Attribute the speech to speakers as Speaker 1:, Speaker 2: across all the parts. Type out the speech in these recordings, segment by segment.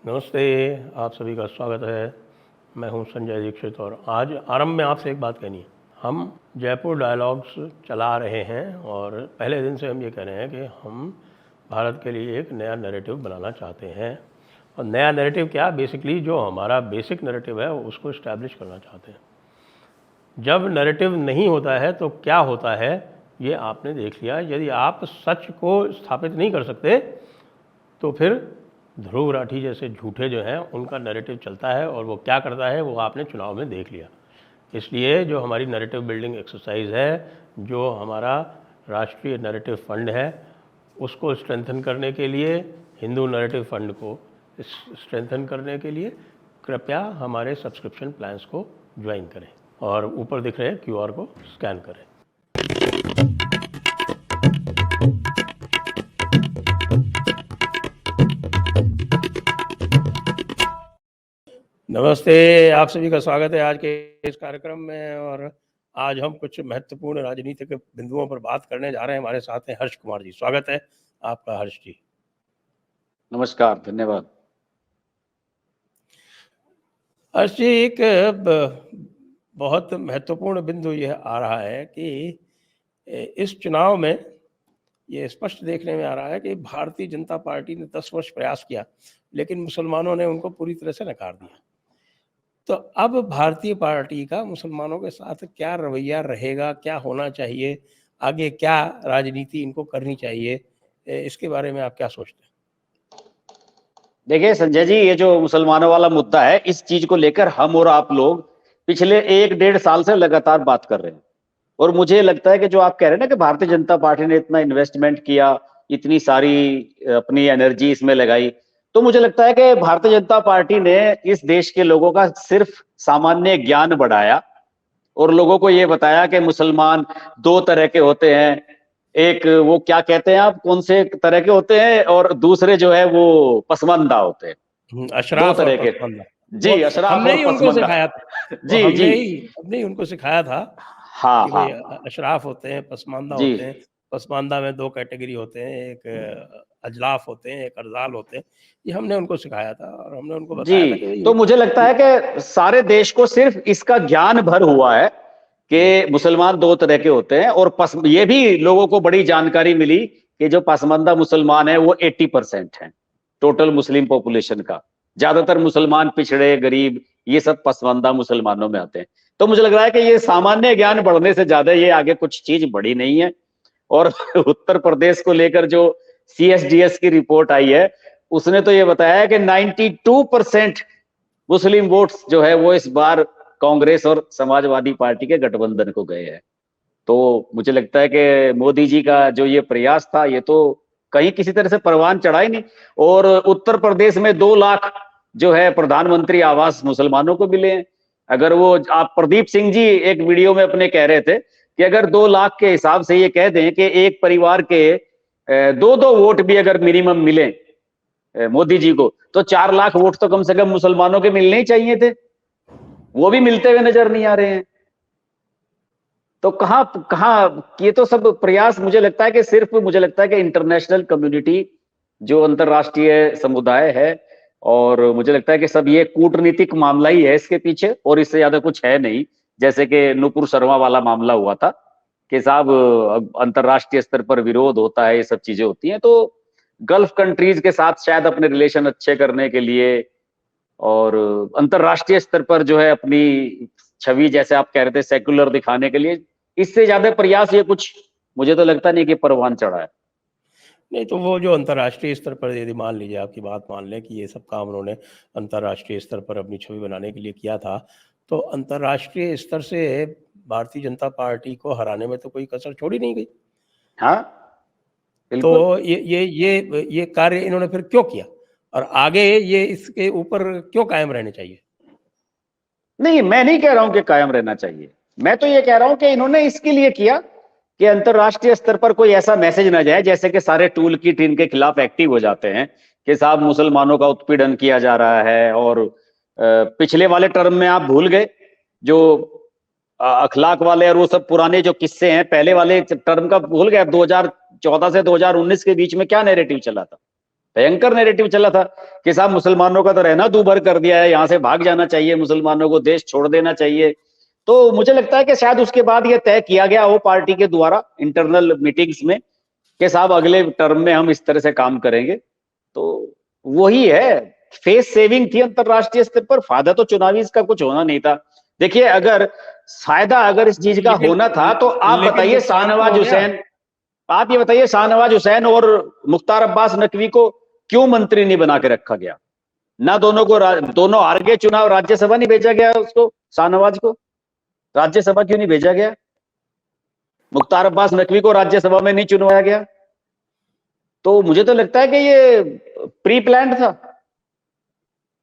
Speaker 1: नमस्ते, आप सभी का स्वागत है। मैं हूं संजय दीक्षित और आज आरंभ में आपसे एक बात कहनी है। हम जयपुर डायलॉग्स चला रहे हैं और पहले दिन से हम ये कह रहे हैं कि हम भारत के लिए एक नया नैरेटिव बनाना चाहते हैं। और नया नैरेटिव क्या, बेसिकली जो हमारा बेसिक नैरेटिव है उसको इस्टेब्लिश करना चाहते हैं। जब नैरेटिव नहीं होता है तो क्या होता है ये आपने देख लिया। यदि आप सच को स्थापित नहीं कर सकते तो फिर ध्रुव राठी जैसे झूठे जो हैं उनका नैरेटिव चलता है और वो क्या करता है वो आपने चुनाव में देख लिया। इसलिए जो हमारी नैरेटिव बिल्डिंग एक्सरसाइज है, जो हमारा राष्ट्रीय नैरेटिव फंड है, उसको स्ट्रेंथन करने के लिए, हिंदू नैरेटिव फंड को स्ट्रेंथन करने के लिए कृपया हमारे सब्सक्रिप्शन प्लान्स को ज्वाइन करें और ऊपर दिख रहे QR को स्कैन करें। नमस्ते, आप सभी का स्वागत है आज के इस कार्यक्रम में। और आज हम कुछ महत्वपूर्ण राजनीतिक बिंदुओं पर बात करने जा रहे हैं। हमारे साथ हैं हर्ष कुमार जी। स्वागत है आपका हर्ष जी।
Speaker 2: नमस्कार, धन्यवाद।
Speaker 1: हर्ष जी, एक बहुत महत्वपूर्ण बिंदु यह आ रहा है कि इस चुनाव में ये स्पष्ट देखने में आ रहा है कि भारतीय जनता पार्टी ने 10 वर्ष प्रयास किया लेकिन मुसलमानों ने उनको पूरी तरह से नकार दिया। तो अब भारतीय पार्टी का मुसलमानों के साथ क्या रवैया रहेगा, क्या होना चाहिए, आगे क्या राजनीति इनको करनी चाहिए, इसके बारे में आप क्या सोचते हैं?
Speaker 2: देखिए संजय जी, ये जो मुसलमानों वाला मुद्दा है, इस चीज को लेकर हम और आप लोग पिछले 1-1.5 साल से लगातार बात कर रहे हैं। और मुझे लगता है कि जो आप कह रहे हैं ना कि भारतीय जनता पार्टी ने इतना इन्वेस्टमेंट किया, इतनी सारी अपनी एनर्जी इसमें लगाई, तो मुझे लगता है कि भारतीय जनता पार्टी ने इस देश के लोगों का सिर्फ सामान्य ज्ञान बढ़ाया और लोगों को ये बताया कि मुसलमान 2 तरह के होते हैं। एक वो क्या कहते हैं आप, कौन से तरह के होते हैं, और दूसरे जो है वो पसमानदा होते हैं। 2
Speaker 1: अशराफ और
Speaker 2: तरह के।
Speaker 1: पसमानदा।
Speaker 2: जी, अशराफ
Speaker 1: हमने
Speaker 2: और
Speaker 1: ही उनको
Speaker 2: पसमानदा।
Speaker 1: सिखाया था।
Speaker 2: जी जी।
Speaker 1: हमने ही उनको सिखाया था
Speaker 2: हाँ
Speaker 1: कि
Speaker 2: हाँ
Speaker 1: भाई
Speaker 2: हाँ।
Speaker 1: अशराफ होते हैं, पसमानदा
Speaker 2: जी
Speaker 1: होते हैं। पसमानदा में 2 कैटेगरी होते हैं, एक अजलाफ होते हैं, एक अर्जाल होते हैं। ये हमने उनको सिखाया था और हमने उनको बताया
Speaker 2: जी।
Speaker 1: था कि
Speaker 2: तो
Speaker 1: भाई
Speaker 2: मुझे लगता है कि सारे देश को सिर्फ इसका ज्ञान भर हुआ है कि मुसलमान 2 तरह के होते हैं। और ये भी लोगों को बड़ी जानकारी मिली कि जो पसमानदा मुसलमान है वो 80% है टोटल मुस्लिम पॉपुलेशन का। ज्यादातर मुसलमान पिछड़े, गरीब, ये सब पसमानदा मुसलमानों में आते हैं। तो मुझे लग रहा है कि ये सामान्य ज्ञान बढ़ने से ज्यादा ये आगे कुछ चीज बढ़ी नहीं है। और उत्तर प्रदेश को लेकर जो CSDS की रिपोर्ट आई है, उसने तो ये बताया है कि 92% मुस्लिम वोट्स जो है वो इस बार कांग्रेस और समाजवादी पार्टी के गठबंधन को गए हैं। तो मुझे लगता है कि मोदी जी का जो ये प्रयास था, ये तो कहीं किसी तरह से परवान चढ़ा ही नहीं। और उत्तर प्रदेश में 2 लाख जो है प्रधानमंत्री आवास मुसलमानों को मिले हैं। अगर वो आप प्रदीप सिंह जी एक वीडियो में अपने कह रहे थे कि अगर 2 लाख के हिसाब से ये कह दें कि एक परिवार के 2-2 वोट भी अगर मिनिमम मिले मोदी जी को, तो 4 लाख वोट तो कम से कम मुसलमानों के मिलने ही चाहिए थे। वो भी मिलते हुए नजर नहीं आ रहे हैं। तो कहां कहां ये तो सब प्रयास, मुझे लगता है कि सिर्फ मुझे लगता है कि इंटरनेशनल कम्युनिटी, जो अंतरराष्ट्रीय समुदाय है, और मुझे लगता है कि सब ये कूटनीतिक मामला ही है इसके पीछे, और इससे ज्यादा कुछ है नहीं। जैसे कि नुपुर शर्मा वाला मामला हुआ था कि साहब अंतरराष्ट्रीय स्तर पर विरोध होता है, ये सब चीजें होती हैं, तो गल्फ कंट्रीज के साथ शायद अपने रिलेशन अच्छे करने के लिए और अंतरराष्ट्रीय स्तर पर जो है अपनी छवि, जैसे आप कह रहे थे, सेकुलर दिखाने के लिए, इससे ज्यादा प्रयास ये कुछ मुझे तो लगता नहीं कि परवान चढ़ा है।
Speaker 1: नहीं, तो वो जो अंतर्राष्ट्रीय स्तर पर, यदि मान लीजिए आपकी बात मान लें कि ये सब काम उन्होंने अंतर्राष्ट्रीय स्तर पर अपनी छवि बनाने के लिए किया था, तो अंतर्राष्ट्रीय स्तर से भारतीय जनता पार्टी को हराने में तो कोई कसर छोड़ी नहीं गई।
Speaker 2: हाँ
Speaker 1: तो
Speaker 2: बिल्कुल।
Speaker 1: ये कार्य इन्होंने फिर क्यों किया और आगे ये इसके ऊपर क्यों कायम रहने चाहिए?
Speaker 2: नहीं, मैं नहीं कह रहा हूं कि कायम रहना चाहिए। मैं तो ये कह रहा हूं कि इन्होंने इसके लिए किया कि अंतरराष्ट्रीय स्तर पर कोई ऐसा मैसेज ना जाए, जैसे कि सारे टूल किट इनके खिलाफ एक्टिव हो जाते हैं कि साहब मुसलमानों का उत्पीड़न किया जा रहा है। और पिछले वाले टर्म में आप भूल गए जो अखलाक वाले और वो सब पुराने जो किस्से हैं, पहले वाले टर्म का भूल गए। 2014 से 2019 के बीच में क्या नैरेटिव चला था? भयंकर नैरेटिव चला था कि साहब मुसलमानों का तो रहना दूभर कर दिया है, यहां से भाग जाना चाहिए, मुसलमानों को देश छोड़ देना चाहिए। तो मुझे लगता है कि शायद उसके बाद ये तय किया गया हो पार्टी के द्वारा इंटरनल मीटिंग्स में कि साहब अगले टर्म में हम इस तरह से काम करेंगे। तो वही है, फेस सेविंग थी अंतरराष्ट्रीय स्तर पर, फायदा तो चुनावी इसका कुछ होना नहीं था। देखिए अगर फायदा अगर इस चीज का होना था तो आप
Speaker 1: लेकिन
Speaker 2: बताइए
Speaker 1: नुकसान तो हो गया।
Speaker 2: आप ये बताइए शाहनवाज हुसैन और मुख्तार अब्बास नकवी को क्यों मंत्री नहीं बना के रखा गया? ना दोनों हार गए चुनाव, राज्यसभा नहीं भेजा गया उसको, शाहनवाज को राज्यसभा क्यों नहीं भेजा गया? मुख्तार अब्बास नकवी को राज्यसभा में नहीं चुनवाया गया। तो मुझे तो लगता है कि ये प्री प्लान्ड था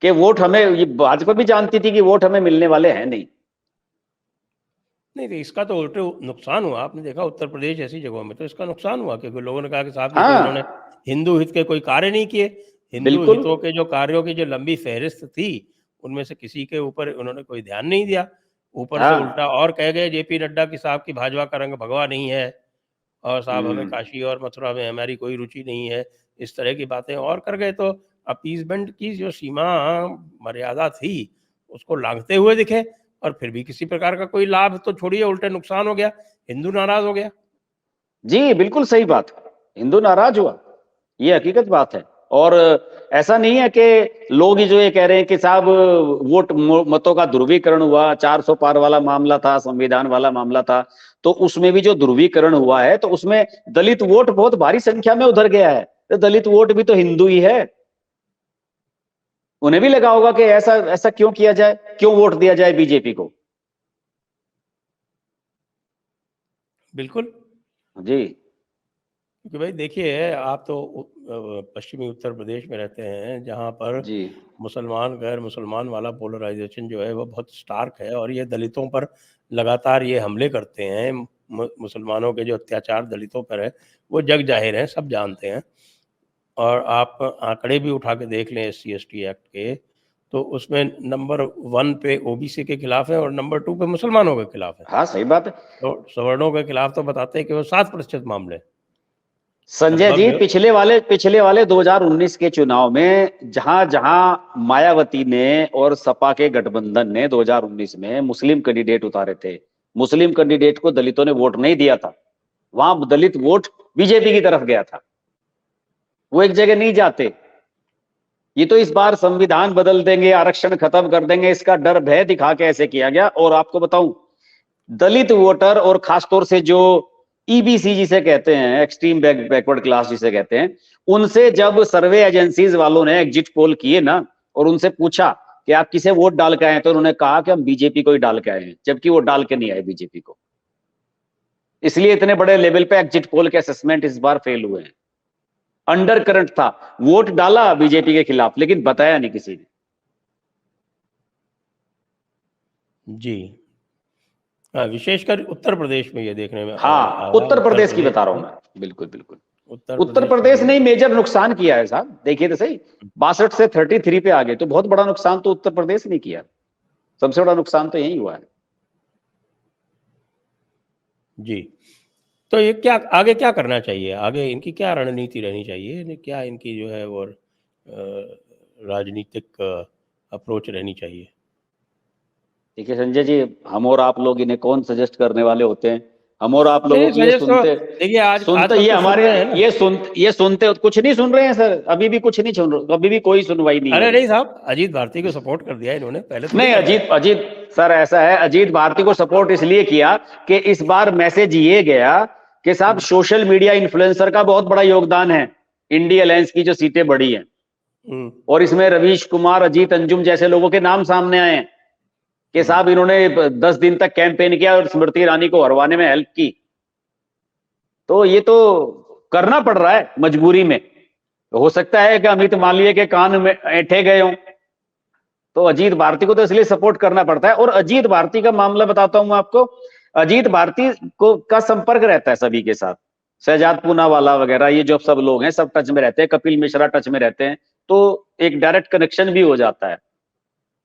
Speaker 2: कि वोट हमें, ये भाजपा भी जानती थी कि वोट हमें मिलने वाले हैं नहीं।
Speaker 1: नहीं तो इसका तो उल्टे नुकसान हुआ। आपने देखा उत्तर प्रदेश जैसी जगहों में तो इसका नुकसान हुआ, क्योंकि लोगों ने कहा कि साहब ये तो इन्होंने
Speaker 2: हाँ
Speaker 1: हिंदू हित के कोई कार्य नहीं किए। हिंदू
Speaker 2: बिल्कुल।
Speaker 1: हितों के जो कार्यों की जो लंबी फहरिस्त थी उनमें से किसी के ऊपर उन्होंने कोई ध्यान नहीं दिया। ऊपर से उल्टा
Speaker 2: हाँ
Speaker 1: और कह गए जेपी नड्डा की साहब की भाजपा का रंग भगवा नहीं है, और साहब हमें
Speaker 2: हम्म।
Speaker 1: काशी और मथुरा में हमारी कोई रुचि नहीं है, इस तरह की बातें और कर गए। तो अपीसमेंट की जो सीमा मर्यादा थी उसको लांघते हुए दिखे, और फिर भी किसी प्रकार का कोई लाभ तो छोड़िए, उल्टे नुकसान हो गया, हिंदू नाराज हो गया।
Speaker 2: जी बिल्कुल सही बात, हिंदू नाराज हुआ, ये हकीकत बात है। और ऐसा नहीं है कि लोग ही जो ये कह रहे हैं कि साहब वोट मतों का ध्रुवीकरण हुआ, 400 पार वाला मामला था, संविधान वाला मामला था, तो उसमें भी जो ध्रुवीकरण हुआ है तो उसमें दलित वोट बहुत भारी संख्या में उधर गया है। तो दलित वोट भी तो हिंदू ही है, उन्हें भी लगा होगा कि ऐसा ऐसा क्यों किया जाए, क्यों वोट दिया जाए बीजेपी को।
Speaker 1: बिल्कुल,
Speaker 2: जी
Speaker 1: क्योंकि भाई देखिए आप तो पश्चिमी उत्तर प्रदेश में रहते हैं जहाँ पर
Speaker 2: जी
Speaker 1: मुसलमान गैर मुसलमान वाला पोलराइजेशन जो है वो बहुत स्टार्क है, और ये दलितों पर लगातार ये हमले करते हैं। मुसलमानों के जो अत्याचार दलितों पर है वो जग जाहिर है, सब जानते हैं। और आप आंकड़े भी उठा के देख लें SC/ST एक्ट के, तो उसमें नंबर 1 पे ओबीसी के खिलाफ है और नंबर 2 पे मुसलमानों के खिलाफ है।
Speaker 2: हाँ सही बात है।
Speaker 1: तो सवर्णों के खिलाफ तो बताते हैं कि वो 7% मामले,
Speaker 2: संजय जी
Speaker 1: लगभग।
Speaker 2: पिछले वाले 2019 के चुनाव में जहां जहां मायावती ने और सपा के गठबंधन ने 2019 में मुस्लिम कैंडिडेट उतारे थे, मुस्लिम कैंडिडेट को दलितों ने वोट नहीं दिया था, वहां दलित वोट बीजेपी की तरफ गया था, वो एक जगह नहीं जाते। ये तो इस बार संविधान बदल देंगे, आरक्षण खत्म कर देंगे, इसका डर भय दिखा के ऐसे किया गया। और आपको बताऊं, दलित वोटर और खासतौर से जो ईबीसी जिसे कहते हैं, एक्सट्रीम बैकवर्ड क्लास जिसे कहते हैं, उनसे जब सर्वे एजेंसीज वालों ने एग्जिट पोल किए ना और उनसे पूछा कि आप किसे वोट डाल के आए, तो उन्होंने कहा कि हम बीजेपी को ही डाल के आए हैं, जबकि वो डाल के नहीं आए बीजेपी को। इसलिए इतने बड़े लेवल पे एग्जिट पोल के असेसमेंट इस बार फेल हुए हैं। अंडर करंट था, वोट डाला बीजेपी के खिलाफ लेकिन बताया नहीं किसी ने।
Speaker 1: जी हाँ, विशेषकर उत्तर प्रदेश में ये देखने में
Speaker 2: हाँ
Speaker 1: आया।
Speaker 2: उत्तर
Speaker 1: उत्तर
Speaker 2: प्रदेश की
Speaker 1: प्रदेश
Speaker 2: बता रहा हूं
Speaker 1: में,
Speaker 2: मैं, बिल्कुल बिल्कुल।
Speaker 1: उत्तर
Speaker 2: उत्तर
Speaker 1: प्रदेश में
Speaker 2: प्रदेश
Speaker 1: ये,
Speaker 2: ने ही मेजर नुकसान किया है साहब, देखिए तो सही, 62 से 33 पे आ गए, तो बहुत बड़ा नुकसान तो उत्तर प्रदेश ने किया, सबसे बड़ा नुकसान तो यही हुआ है।
Speaker 1: जी। तो ये क्या आगे क्या करना चाहिए, आगे इनकी क्या रणनीति रहनी चाहिए, क्या इनकी जो है वो राजनीतिक अप्रोच रहनी चाहिए?
Speaker 2: देखिए संजय जी, हम और आप लोग इन्हें कौन सजेस्ट करने वाले होते हैं? हम और आप लोगों
Speaker 1: नहीं
Speaker 2: की ये
Speaker 1: सजेस्ट तो
Speaker 2: सुनते
Speaker 1: देखिए आज
Speaker 2: सुनते
Speaker 1: आजकल
Speaker 2: ये
Speaker 1: तो सुन
Speaker 2: हमारे
Speaker 1: रहे हैं ना।
Speaker 2: ये सुनते कुछ नहीं सुन रहे हैं सर, अभी भी कुछ नहीं सुन रहे, अभी भी कोई सुनवाई नहीं हो
Speaker 1: अरे
Speaker 2: रही।
Speaker 1: नहीं साहब, अजीत भारती को सपोर्ट कर दिया इन्होंने, पहले थोड़ी
Speaker 2: नहीं,
Speaker 1: कर रहे थे।
Speaker 2: अजीत अजीत सर ऐसा है, अजीत भारती को सपोर्ट इसलिए किया कि इस बार मैसेज ये गया कि साहब सोशल मीडिया इन्फ्लुएंसर का बहुत बड़ा योगदान है, इंडी अलायंस की जो सीटें बढ़ी हैं, और इसमें रवीश कुमार, अजीत अंजुम जैसे लोगों के नाम सामने आए हैं कि साहब इन्होंने 10 दिन तक कैंपेन किया और स्मृति ईरानी को हरवाने में हेल्प की। तो ये तो करना पड़ रहा है मजबूरी में। हो सकता है कि अमित मालवीय के कान में ऐंठे गए हों, तो अजीत भारती को तो इसलिए सपोर्ट करना पड़ता है। और अजीत भारती का मामला बताता हूं मैं आपको, अजीत भारती को का संपर्क रहता है सभी के साथ, शहजाद पूनावाला वगैरह, ये जो सब लोग हैं सब टच में रहते हैं, कपिल मिश्रा टच में रहते हैं, तो एक डायरेक्ट कनेक्शन भी हो जाता है।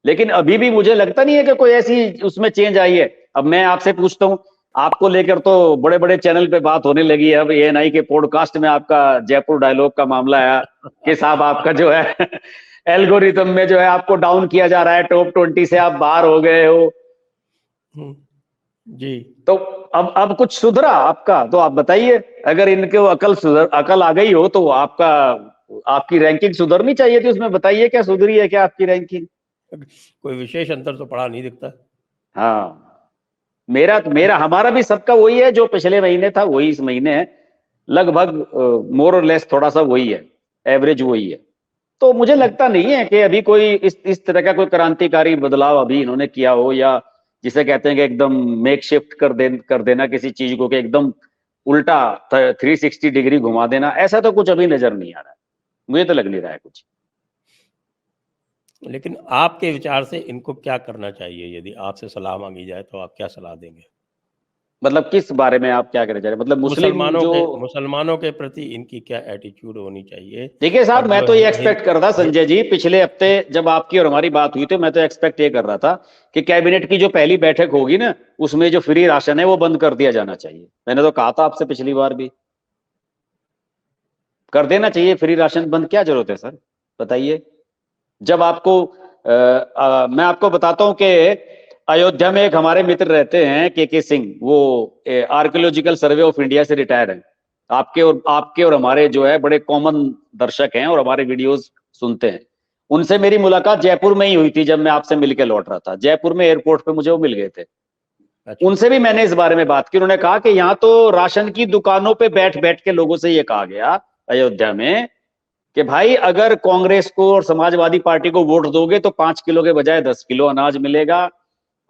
Speaker 2: लेकिन अभी भी मुझे लगता नहीं है कि कोई ऐसी उसमें चेंज आई है। अब मैं आपसे पूछता हूं, आपको लेकर तो बड़े बड़े चैनल पे बात होने लगी है। अब एएनआई के पॉडकास्ट में आपका जयपुर डायलॉग का मामला आया कि साहब आपका जो है एल्गोरिथम में जो है आपको डाउन किया जा रहा है, टॉप 20 से आप बाहर हो गए हो।
Speaker 1: जी।
Speaker 2: तो अब कुछ सुधरा आपका, तो आप बताइए। अगर इनके अकल आ गई हो तो आपकी रैंकिंग सुधरनी चाहिए थी उसमें। बताइए क्या सुधरी है क्या आपकी रैंकिंग?
Speaker 1: कोई विशेष अंतर तो पड़ा नहीं दिखता।
Speaker 2: हाँ, मेरा हमारा भी सबका वही है, जो पिछले महीने था वही इस महीने है, लगभग मोर और लेस थोड़ा सा वही है, एवरेज वही है। तो मुझे लगता नहीं है कि अभी कोई इस तरह का कोई क्रांतिकारी बदलाव अभी इन्होंने किया हो, या जिसे कहते हैं कि एकदम मेक शिफ्ट कर देना किसी चीज को, कि एकदम उल्टा 360 डिग्री घुमा देना, ऐसा तो कुछ अभी नजर नहीं आ रहा है। मुझे तो लग नहीं रहा है कुछ।
Speaker 1: लेकिन आपके विचार से इनको क्या करना चाहिए? यदि आपसे सलाह मांगी जाए तो आप क्या सलाह देंगे?
Speaker 2: मतलब किस बारे में आप क्या कहना चाह रहे हैं? मतलब
Speaker 1: मुसलमानों के प्रति इनकी क्या एटीट्यूड होनी चाहिए?
Speaker 2: देखिए साहब,
Speaker 1: और
Speaker 2: मैं
Speaker 1: जो
Speaker 2: तो ये एक्सपेक्ट कर रहा था संजय जी, पिछले हफ्ते जब आपकी और हमारी बात हुई तो मैं तो एक्सपेक्ट ये कर रहा था कि कैबिनेट की जो पहली बैठक होगी ना, उसमें जो फ्री राशन है वो बंद कर दिया जाना चाहिए। मैंने तो कहा था आपसे पिछली बार भी, कर देना चाहिए फ्री राशन बंद। क्या जरूरत है सर, बताइए। जब आपको मैं आपको बताता हूं कि अयोध्या में एक हमारे मित्र रहते हैं के सिंह, वो आर्कियोलॉजिकल सर्वे ऑफ इंडिया से रिटायर हैं। आपके और हमारे जो है बड़े कॉमन दर्शक हैं और हमारे वीडियोस सुनते हैं। उनसे मेरी मुलाकात जयपुर में ही हुई थी, जब मैं आपसे मिलकर लौट रहा था। जयपुर में एयरपोर्ट पे मुझे वो मिल गए थे।
Speaker 1: अच्छा।
Speaker 2: उनसे भी मैंने इस बारे में बात की। उन्होंने कहा कि यहाँ तो राशन की दुकानों पे बैठ बैठ के लोगों से ये कहा गया अयोध्या में कि भाई अगर कांग्रेस को और समाजवादी पार्टी को वोट दोगे तो 5 किलो के बजाय 10 किलो अनाज मिलेगा,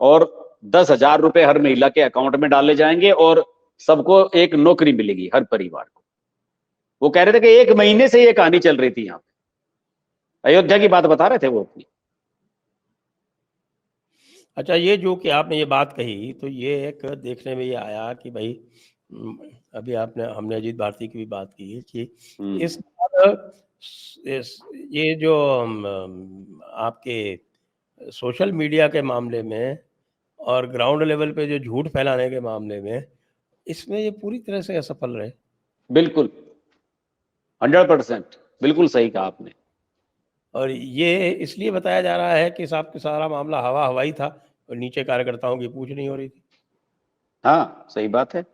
Speaker 2: और 10,000 रुपए हर महिला के अकाउंट में डाले जाएंगे, और सबको एक नौकरी मिलेगी हर परिवार को। वो कह रहे थे कि 1 महीने से ये कहानी चल रही थी यहाँ पे। अयोध्या की बात बता रहे थे वो अपनी।
Speaker 1: अच्छा, ये जो कि आपने ये बात कही, तो ये एक देखने में ये आया कि भाई अभी हमने अजीत भारती की भी बात की कि इस बार ये जो आपके सोशल मीडिया के मामले में और ग्राउंड लेवल पे जो झूठ फैलाने के मामले में, इसमें ये पूरी तरह से असफल रहे।
Speaker 2: बिल्कुल 100%, बिल्कुल सही कहा आपने।
Speaker 1: और ये इसलिए बताया जा रहा है कि साहब सारा मामला हवा हवाई था और नीचे कार्यकर्ताओं की पूछ नहीं हो रही थी।
Speaker 2: हाँ, सही बात है,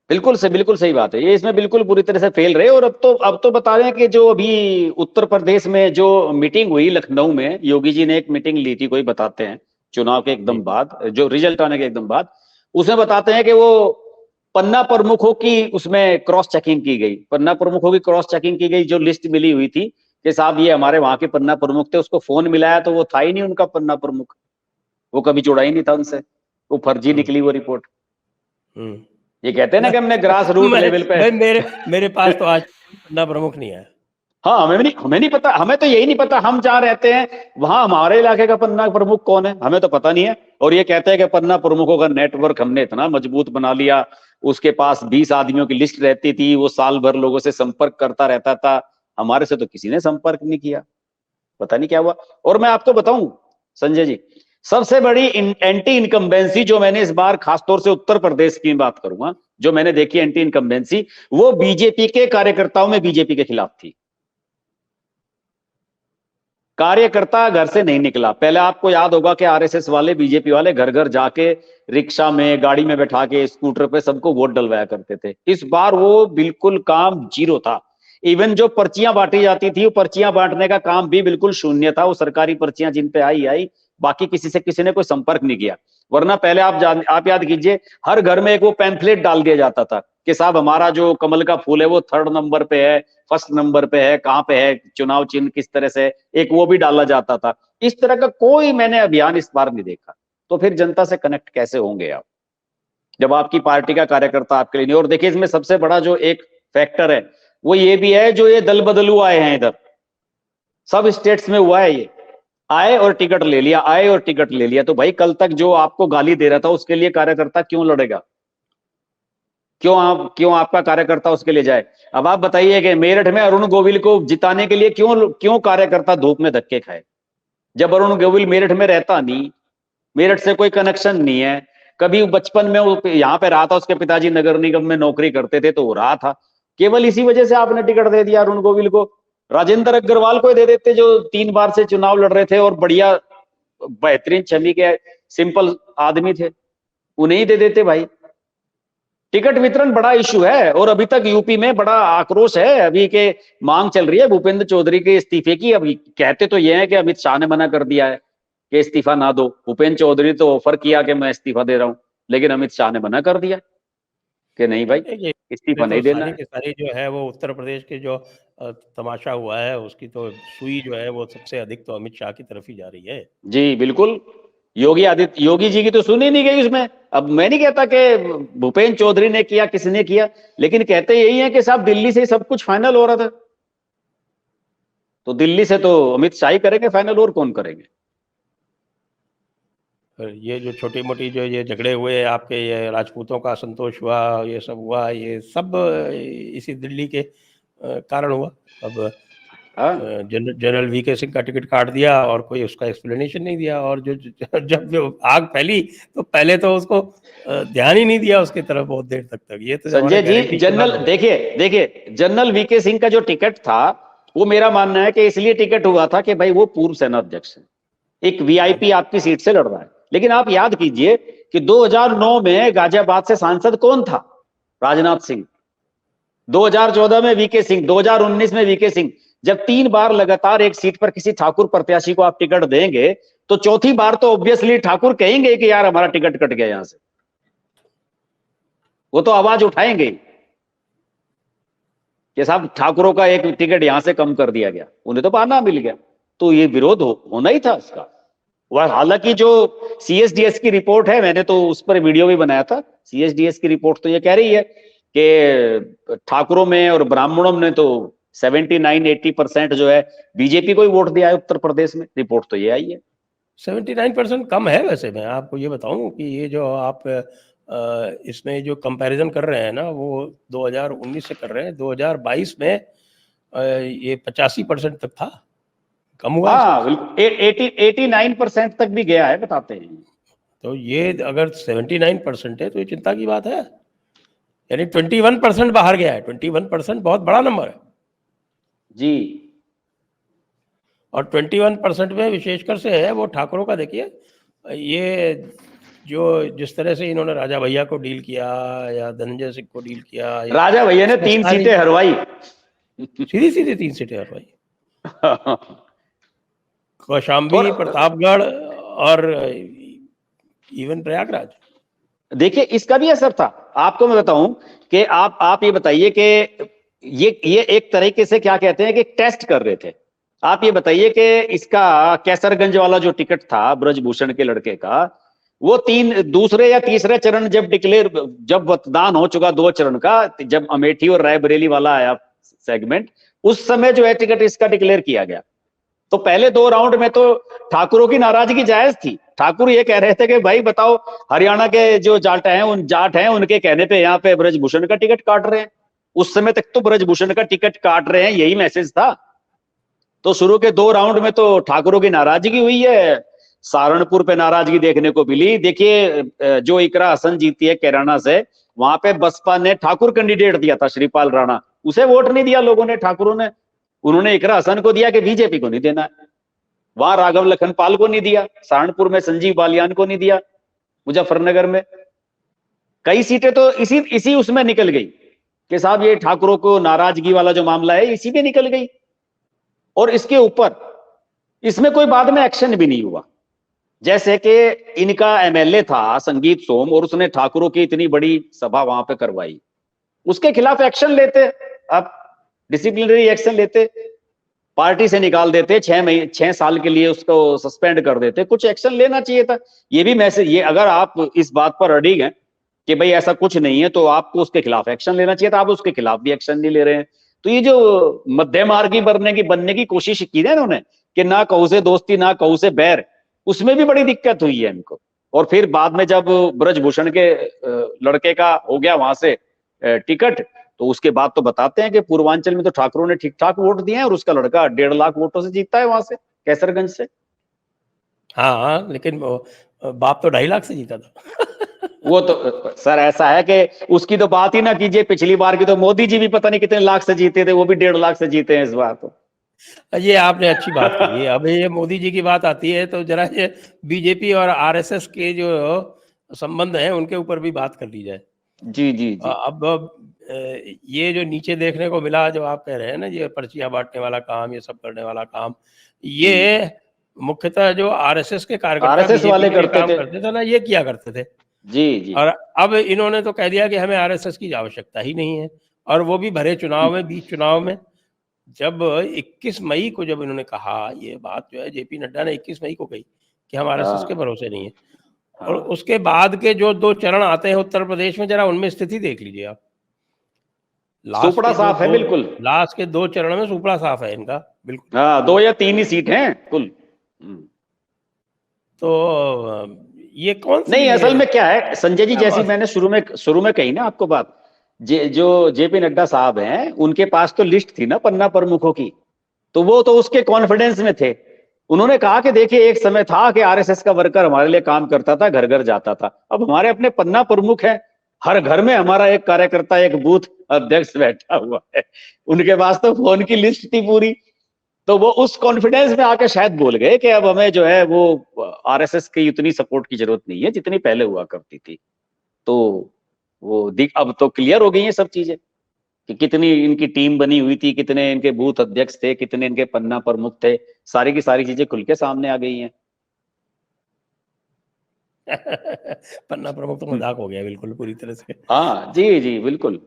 Speaker 2: बिल्कुल सही बात है। ये इसमें बिल्कुल पूरी तरह से फेल रहे। और अब तो बता रहे हैं कि जो अभी उत्तर प्रदेश में जो मीटिंग हुई लखनऊ में, योगी जी ने एक मीटिंग ली थी, कोई बताते हैं चुनाव के एकदम बाद, जो रिजल्ट आने के एकदम बाद, उसमें बताते हैं कि वो पन्ना प्रमुखों की उसमें क्रॉस चेकिंग की गई। पन्ना प्रमुखों की क्रॉस चेकिंग की गई, जो लिस्ट मिली हुई थी कि साहब ये हमारे वहां के पन्ना प्रमुख थे। उसको फोन मिलाया तो वो था ही नहीं उनका पन्ना प्रमुख, वो कभी जुड़ा ही नहीं था उनसे, वो फर्जी निकली वो रिपोर्ट। ये कहते हैं ना कि हमने ग्रास रूट लेवल पे
Speaker 1: मेरे पास तो आज पन्ना प्रमुख नहीं है।
Speaker 2: हाँ, हमें नहीं पता, हमें तो यही नहीं पता हम जहाँ रहते हैं वहां हमारे इलाके का पन्ना प्रमुख कौन है, हमें तो पता नहीं है। और ये कहते हैं कि पन्ना प्रमुखों का नेटवर्क हमने इतना मजबूत बना लिया, उसके पास 20 आदमियों की लिस्ट रहती थी, वो साल भर लोगों से संपर्क करता रहता था। हमारे से तो किसी ने संपर्क नहीं किया, पता नहीं क्या हुआ। और मैं आपको बताऊं संजय जी, सबसे बड़ी एंटी इनकम्बेंसी जो मैंने इस बार खासतौर से उत्तर प्रदेश की बात करूंगा, जो मैंने देखी एंटी इनकम्बेंसी, वो बीजेपी के कार्यकर्ताओं में बीजेपी के खिलाफ थी। कार्यकर्ता घर से नहीं निकला। पहले आपको याद होगा कि आरएसएस वाले, बीजेपी वाले घर घर जाके रिक्शा में, गाड़ी में बैठा के, स्कूटर पे सबको वोट डलवाया करते थे। इस बार वो बिल्कुल काम जीरो था। इवन जो पर्चियां बांटी जाती थी, वो पर्चियां बांटने का काम भी बिल्कुल शून्य था। वो सरकारी पर्चियां जिन पे आई, बाकी किसी ने कोई संपर्क नहीं किया। वरना पहले आप याद कीजिए, हर घर में एक वो पैम्फलेट डाल दिया जाता था कि साहब हमारा जो कमल का फूल है वो 3rd नंबर पे है, 1st नंबर पे है, कहां पे है, चुनाव चिन्ह किस तरह से, एक वो भी डाला जाता था। इस तरह का कोई मैंने अभियान इस बार नहीं देखा। तो फिर जनता से कनेक्ट कैसे होंगे आप, जब आपकी पार्टी का कार्यकर्ता आपके लिए नहीं। और देखिए, इसमें सबसे बड़ा जो एक फैक्टर है वो ये भी है, जो ये दल बदलू आए हैं इधर, सब स्टेट्स में हुआ है। ये आए और टिकट ले लिया, आए और टिकट ले लिया। तो भाई कल तक जो आपको गाली दे रहा था उसके लिए कार्यकर्ता क्यों लड़ेगा? क्यों आपका कार्यकर्ता उसके लिए जाए? अब आप बताइए कि मेरठ में अरुण गोविल को जिताने के लिए क्यों कार्यकर्ता धूप में धक्के खाए, जब अरुण गोविल मेरठ में रहता नहीं, मेरठ से कोई कनेक्शन नहीं है, कभी बचपन में वो यहाँ पे रहा था, उसके पिताजी नगर निगम में नौकरी करते थे तो वो रहा था। केवल इसी वजह से आपने टिकट दे दिया अरुण गोविल को। राजेंद्र अग्रवाल को दे देते जो 3 बार से चुनाव लड़ रहे थे और बढ़िया बेहतरीन छवि के सिंपल आदमी थे, उन्हें ही दे देते भाई। टिकट वितरण बड़ा इशू है और अभी तक यूपी में बड़ा आक्रोश है। अभी के मांग चल रही है भूपेंद्र चौधरी के इस्तीफे की। अभी कहते तो ये है कि अमित शाह ने मना कर दिया है कि इस्तीफा ना दो। भूपेंद्र चौधरी तो ऑफर किया कि मैं इस्तीफा दे रहा हूं, लेकिन अमित शाह ने मना कर दिया कि नहीं भाई
Speaker 1: देखिए,
Speaker 2: इस्तीफा
Speaker 1: तो
Speaker 2: नहीं देना
Speaker 1: सारी
Speaker 2: है।
Speaker 1: की सारी जो है वो उत्तर प्रदेश के जो तमाशा हुआ है उसकी तो सुई जो है वो सबसे अधिक तो अमित शाह की तरफ ही जा रही है।
Speaker 2: जी बिल्कुल। योगी जी की तो सुनी नहीं गई उसमें। अब मैं नहीं कहता कि भूपेंद्र चौधरी ने किया किसने किया, लेकिन कहते यही है कि साहब दिल्ली से सब कुछ फाइनल हो रहा था, तो दिल्ली से तो अमित शाह ही करेंगे फाइनल, और कौन करेंगे।
Speaker 1: ये जो छोटी मोटी जो ये झगड़े हुए आपके, ये राजपूतों का असंतोष हुआ, ये सब हुआ, ये सब इसी दिल्ली के कारण हुआ। अब जनरल वीके सिंह का टिकट काट दिया और कोई उसका एक्सप्लेनेशन नहीं दिया, और जब जो आग फैली तो पहले तो उसको ध्यान ही नहीं दिया उसकी तरफ बहुत देर तक। ये तो
Speaker 2: संजय जी, जनरल देखिए जनरल वीके सिंह का जो टिकट था वो मेरा मानना है कि इसलिए टिकट हुआ था कि भाई वो पूर्व सेना अध्यक्ष है, एक वीआईपी आपकी सीट से लड़ रहा है। लेकिन आप याद कीजिए कि 2009 में गाजियाबाद से सांसद कौन था? राजनाथ सिंह। 2014 में वीके सिंह, 2019 में वीके सिंह। जब 3 बार लगातार एक सीट पर किसी ठाकुर प्रत्याशी को आप टिकट देंगे तो चौथी बार तो ऑब्वियसली ठाकुर कहेंगे कि यार हमारा टिकट कट गया यहां से, वो तो आवाज उठाएंगे कि साहब ठाकुरों का एक टिकट यहां से कम कर दिया गया, उन्हें तो बहाना मिल गया। तो ये विरोध होना ही था इसका। वह हालांकि जो सीएसडीएस की रिपोर्ट है, मैंने तो उस पर वीडियो भी बनाया था। सीएसडीएस की रिपोर्ट तो ये कह रही है कि ठाकुरों में और ब्राह्मणों ने तो 79-80% जो है बीजेपी को ही वोट दिया है उत्तर प्रदेश में। रिपोर्ट तो ये आई है।
Speaker 1: 79% कम है। वैसे मैं आपको ये बताऊं कि ये जो आप इसमें जो कंपैरिजन कर रहे हैं ना, वो 2019 से कर रहे हैं। 2022 में ये 85% तक था, कम हुआ है।
Speaker 2: हाँ 89% तक भी गया है बताते हैं।
Speaker 1: तो ये अगर 79% है तो ये चिंता की बात है। यानी 21% बाहर गया है। 21% बहुत बड़ा नंबर है
Speaker 2: जी।
Speaker 1: और 21% में विशेषकर से है वो ठाकुरों का। देखिए ये जो जिस तरह से इन्होंने राजा भैया को डील किया या धनंजय सिंह को डील किया,
Speaker 2: राजा भैया ने 3 सीटें हरवाई,
Speaker 1: सीधी सीधी 3 सीटें हरवाई। कौशाम्बी, प्रतापगढ़ और इवन प्रयागराज।
Speaker 2: देखिए इसका भी असर था। आपको मैं बताऊं कि आप ये बताइए कि ये एक तरीके से क्या कहते हैं कि टेस्ट कर रहे थे। आप ये बताइए कि इसका कैसरगंज वाला जो टिकट था ब्रजभूषण के लड़के का, वो दूसरे या तीसरे चरण जब मतदान हो चुका 2 चरण का, जब अमेठी और रायबरेली वाला आया सेगमेंट, उस समय जो है टिकट इसका डिक्लेयर किया गया। तो पहले 2 राउंड में तो ठाकुरों की नाराजगी जायज थी। ठाकुर ये कह रहे थे कि भाई बताओ, हरियाणा के जो जाट हैं उनके कहने पे यहाँ पे ब्रजभूषण का टिकट काट रहे हैं। उस समय तक तो ब्रजभूषण का टिकट काट रहे हैं, यही मैसेज था। तो शुरू के 2 राउंड में तो ठाकुरों की नाराजगी हुई है। सहारनपुर पे नाराजगी देखने को मिली। देखिए जो इकरा हसन जीती है कैराना से, वहां पे बसपा ने ठाकुर कैंडिडेट दिया था श्रीपाल राणा, उसे वोट नहीं दिया लोगों ने, ठाकुरों ने। उन्होंने इकरा हसन को दिया कि बीजेपी को नहीं देना है। वहां राघव लखनपाल को नहीं दिया, सहारनपुर में संजीव बालियान को नहीं दिया, मुजफ्फरनगर में कई सीटें तो इसी उसमें निकल गई कि साहब ये ठाकुरों को नाराजगी वाला जो मामला है इसी में निकल गई। और इसके ऊपर इसमें कोई बाद में एक्शन भी नहीं हुआ। जैसे कि इनका एमएलए था संगीत सोम, और उसने ठाकुरों की इतनी बड़ी सभा वहां पे करवाई, उसके खिलाफ एक्शन लेते, अब डिसिप्लिनरी एक्शन लेते, पार्टी से निकाल देते, 6 साल के लिए उसको सस्पेंड कर देते, कुछ एक्शन लेना चाहिए था। ये भी मैसेज, ये अगर आप इस बात पर अड़िग हैं कि भाई ऐसा कुछ नहीं है तो आपको उसके खिलाफ एक्शन लेना चाहिए था। आप उसके खिलाफ भी एक्शन नहीं ले रहे हैं। तो ये जो मध्य मार्गी बनने की कोशिश की है इन्होंने कि ना कहू से दोस्ती ना कहू से बैर, उसमें भी बड़ी दिक्कत हुई है इनको। और फिर बाद में जब ब्रजभूषण के लड़के का हो गया वहां से टिकट, तो उसके बाद तो बताते हैं कि पूर्वांचल में तो ठाकुरों ने ठीक ठाक वोट दिए हैं और उसका लड़का 1.5 लाख वोटों से जीतता है वहां से, कैसरगंज से।
Speaker 1: हाँ लेकिन बाप तो 2.5 लाख से जीता था।
Speaker 2: वो तो सर ऐसा है कि उसकी तो बात ही ना कीजिए, पिछली बार की तो मोदी जी भी पता नहीं कितने लाख से जीते थे, वो भी 1.5 लाख से जीते हैं इस बार तो।
Speaker 1: ये आपने अच्छी बात कही है। अब ये मोदी जी की बात आती है तो जरा ये बीजेपी और आरएसएस के जो संबंध हैं उनके ऊपर भी बात कर ली जाए।
Speaker 2: जी जी जी।
Speaker 1: अब ये जो नीचे देखने को मिला, जो आप कह रहे हैं ना, ये पर्चियां बांटने वाला काम, ये सब करने वाला काम, ये मुख्यतः जो आरएसएस के कार्यकर्ता
Speaker 2: आरएसएस
Speaker 1: बीजेपी
Speaker 2: वाले
Speaker 1: के लिए
Speaker 2: करते
Speaker 1: काम
Speaker 2: थे।
Speaker 1: करते थे ना, ये किया करते थे।
Speaker 2: जी जी।
Speaker 1: और अब इन्होंने तो कह दिया कि हमें आरएसएस की आवश्यकता ही नहीं है, और वो भी भरे चुनाव में, बीच चुनाव में। जब 21 मई को जब इन्होंने कहा, ये बात जो है जेपी नड्डा ने 21 मई को कही कि हम आरएसएस के
Speaker 2: हाँ
Speaker 1: भरोसे नहीं है, और
Speaker 2: हाँ।
Speaker 1: उसके बाद के जो 2 चरण आते हैं उत्तर प्रदेश में, जरा उनमें स्थिति देख लीजिए आप।
Speaker 2: सुपड़ा साफ है बिल्कुल।
Speaker 1: लास्ट के 2 चरण में सुपड़ा साफ है इनका, बिल्कुल।
Speaker 2: हाँ, 2 या 3 ही सीट हैं कुल।
Speaker 1: तो ये कौन सी
Speaker 2: नहीं, असल में क्या है संजय जी, जैसी
Speaker 1: बात?
Speaker 2: मैंने शुरू में कही ना आपको बात, जो जेपी नड्डा साहब हैं, उनके पास तो लिस्ट थी ना पन्ना प्रमुखों की, तो वो तो उसके कॉन्फिडेंस में थे। उन्होंने कहा कि देखिए, एक समय था कि आरएसएस का वर्कर हमारे लिए काम करता था, घर घर जाता था। अब हमारे अपने पन्ना प्रमुख हैं, हर घर में हमारा एक कार्यकर्ता, एक बूथ अध्यक्ष बैठा हुआ है, उनके पास तो फोन की लिस्ट थी पूरी। तो वो उस कॉन्फिडेंस में आके शायद बोल गए कि अब हमें जो है वो आरएसएस की उतनी सपोर्ट की जरूरत नहीं है जितनी पहले हुआ करती थी। तो वो अब तो क्लियर हो गई हैं सब चीजें कि कितनी इनकी टीम बनी हुई थी, कितने इनके बूथ अध्यक्ष थे, कितने इनके पन्ना प्रमुख थे, सारी की सारी चीजें खुल के सामने आ गई हैं।
Speaker 1: पन्ना प्रमुख तो मजाक हो गया बिल्कुल पूरी तरह से।
Speaker 2: हाँ जी जी बिल्कुल।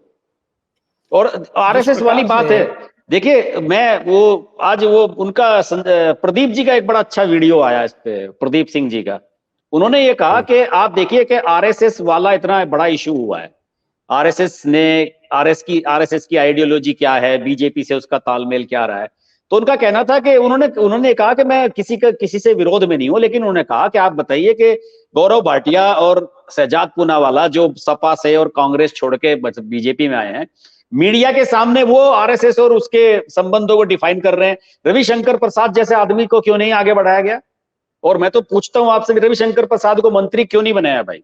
Speaker 2: और
Speaker 1: जिस
Speaker 2: आरएसएस वाली
Speaker 1: प्रकार
Speaker 2: बात
Speaker 1: से
Speaker 2: है, देखिए मैं वो आज वो उनका प्रदीप जी का एक बड़ा अच्छा वीडियो आया इस पे, प्रदीप सिंह जी का। उन्होंने ये कहा कि आप देखिए कि आरएसएस वाला इतना बड़ा इशू हुआ है, आरएसएस की आइडियोलॉजी क्या है, बीजेपी से उसका तालमेल क्या रहा है। तो उनका कहना था कि उन्होंने कहा कि मैं किसी से विरोध में नहीं हूं, लेकिन उन्होंने कहा कि आप बताइए कि गौरव भाटिया और शहजाद पूनावाला जो सपा से और कांग्रेस छोड़ के बीजेपी में आए हैं, मीडिया के सामने वो आरएसएस और उसके संबंधों को डिफाइन कर रहे हैं। रविशंकर प्रसाद जैसे आदमी को क्यों नहीं आगे बढ़ाया गया? और मैं तो पूछता हूं आपसे, रविशंकर प्रसाद को मंत्री क्यों नहीं बनाया भाई?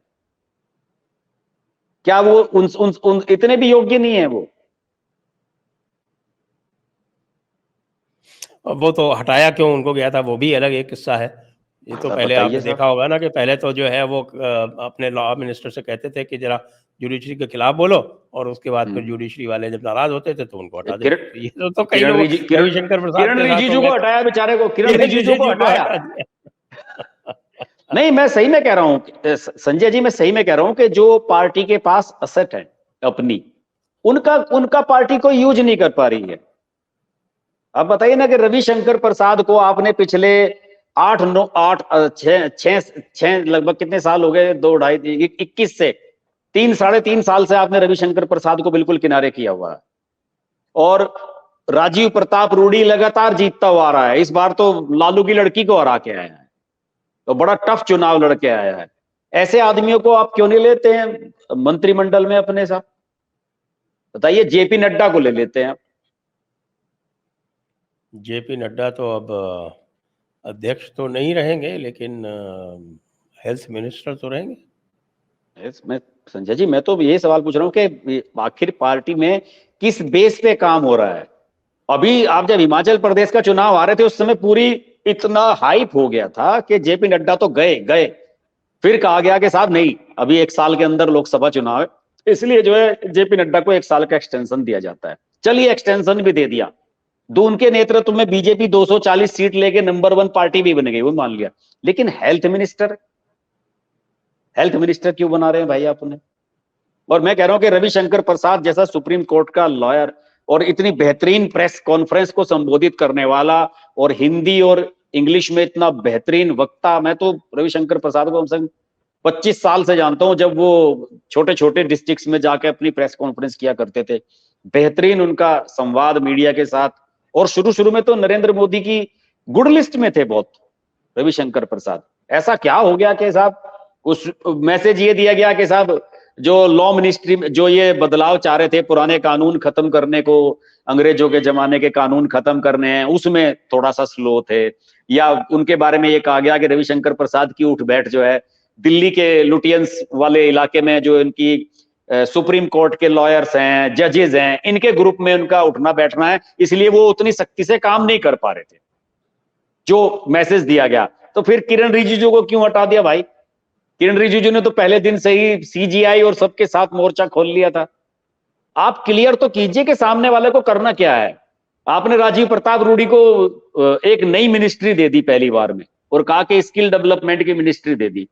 Speaker 2: क्या वो उन इतने भी योग्य नहीं है वो?
Speaker 1: वो तो हटाया क्यों उनको गया था, वो भी अलग एक किस्सा है। ये तो
Speaker 2: सर
Speaker 1: पहले
Speaker 2: बताइए
Speaker 1: आपने
Speaker 2: सर।
Speaker 1: देखा होगा ना कि पहले तो जो है वो अपने लॉ मिनिस्टर से कहते थे कि जरा जुडिशरी के खिलाफ बोलो, और उसके बाद फिर जुडिशरी वाले जब नाराज होते थे तो उनको हटा देते
Speaker 2: किरण
Speaker 1: थे। ये तो कई लोग रविशंकर प्रसाद
Speaker 2: किरण
Speaker 1: के साथ हो
Speaker 2: रिजिजू
Speaker 1: गया,
Speaker 2: को हटाया बेचारे को, किरण
Speaker 1: किरण
Speaker 2: रिजिजू को
Speaker 1: रिजिजू को
Speaker 2: हटाया।
Speaker 1: हटा दिया।
Speaker 2: नहीं, मैं सही में कह रहा हूं संजय जी, मैं सही में कह रहा हूं कि जो पार्टी के पास असेट है अपनी, उनका उनका पार्टी को यूज नहीं कर पा रही है। अब बताइए ना कि रविशंकर प्रसाद को आपने पिछले 6 लगभग कितने साल हो गए, 21 से 3 साढ़े 3 साल से आपने रविशंकर प्रसाद को बिल्कुल किनारे किया हुआ है। और राजीव प्रताप रूडी लगातार जीतता हुआ आ रहा है, इस बार तो लालू की लड़की को हरा के आया है, तो बड़ा टफ चुनाव लड़के आया है। ऐसे आदमियों को आप क्यों नहीं लेते हैं मंत्रिमंडल में अपने साथ? बताइए, जेपी नड्डा को ले लेते हैं आप।
Speaker 1: जेपी नड्डा तो अब अध्यक्ष तो नहीं रहेंगे, लेकिन हेल्थ मिनिस्टर तो रहेंगे।
Speaker 2: मैं संजय जी, मैं तो ये सवाल पूछ रहा हूं कि आखिर पार्टी में किस बेस पे काम हो रहा है? अभी आप जब हिमाचल प्रदेश का चुनाव आ रहे थे, उस समय पूरी इतना हाइप हो गया था कि जेपी नड्डा तो गए गए, फिर कहा गया कि साहब नहीं, अभी 1 साल के अंदर लोकसभा चुनाव है, इसलिए जो है जेपी नड्डा को 1 साल का एक्सटेंशन दिया जाता है। चलिए, एक्सटेंशन भी दे दिया, उनके नेतृत्व में बीजेपी 240 सीट लेके नंबर 1 पार्टी भी बन गई, वो मान लिया। लेकिन हेल्थ मिनिस्टर क्यों बना रहे हैं भाई आपने? और मैं कह रहा हूं कि रविशंकर प्रसाद जैसा सुप्रीम कोर्ट का लॉयर और इतनी बेहतरीन प्रेस कॉन्फ्रेंस को संबोधित करने वाला और हिंदी और इंग्लिश में इतना बेहतरीन वक्ता, मैं तो रविशंकर प्रसाद को 25 साल से जानता हूं, जब वो छोटे छोटे डिस्ट्रिक्ट्स में जाके अपनी प्रेस कॉन्फ्रेंस किया करते थे। बेहतरीन उनका संवाद मीडिया के साथ, और शुरू शुरू में तो नरेंद्र मोदी की गुड लिस्ट में थे बहुत रविशंकर प्रसाद। ऐसा क्या हो गया कि साहब उस मैसेज ये दिया गया कि साहब जो लॉ मिनिस्ट्री में जो ये बदलाव चाह रहे थे, पुराने कानून खत्म करने को, अंग्रेजों के जमाने के कानून खत्म करने हैं, उसमें थोड़ा सा स्लो थे, या उनके बारे में ये कहा गया कि रविशंकर प्रसाद की उठ बैठ जो है दिल्ली के लुटियंस वाले इलाके में जो इनकी सुप्रीम कोर्ट के लॉयर्स हैं, जजेस हैं, इनके ग्रुप में उनका उठना बैठना है, इसलिए वो उतनी सख्ती से काम नहीं कर पा रहे थे जो मैसेज दिया गया। तो फिर किरण रिजिजू को क्यों हटा दिया भाई? किरण रिजिजू ने तो पहले दिन से ही सीजीआई और सबके साथ मोर्चा खोल लिया था। आप क्लियर तो कीजिए कि सामने वाले को करना क्या है। आपने राजीव प्रताप रूडी को एक नई मिनिस्ट्री दे दी पहली बार में और कहा कि स्किल डेवलपमेंट की मिनिस्ट्री दे दी,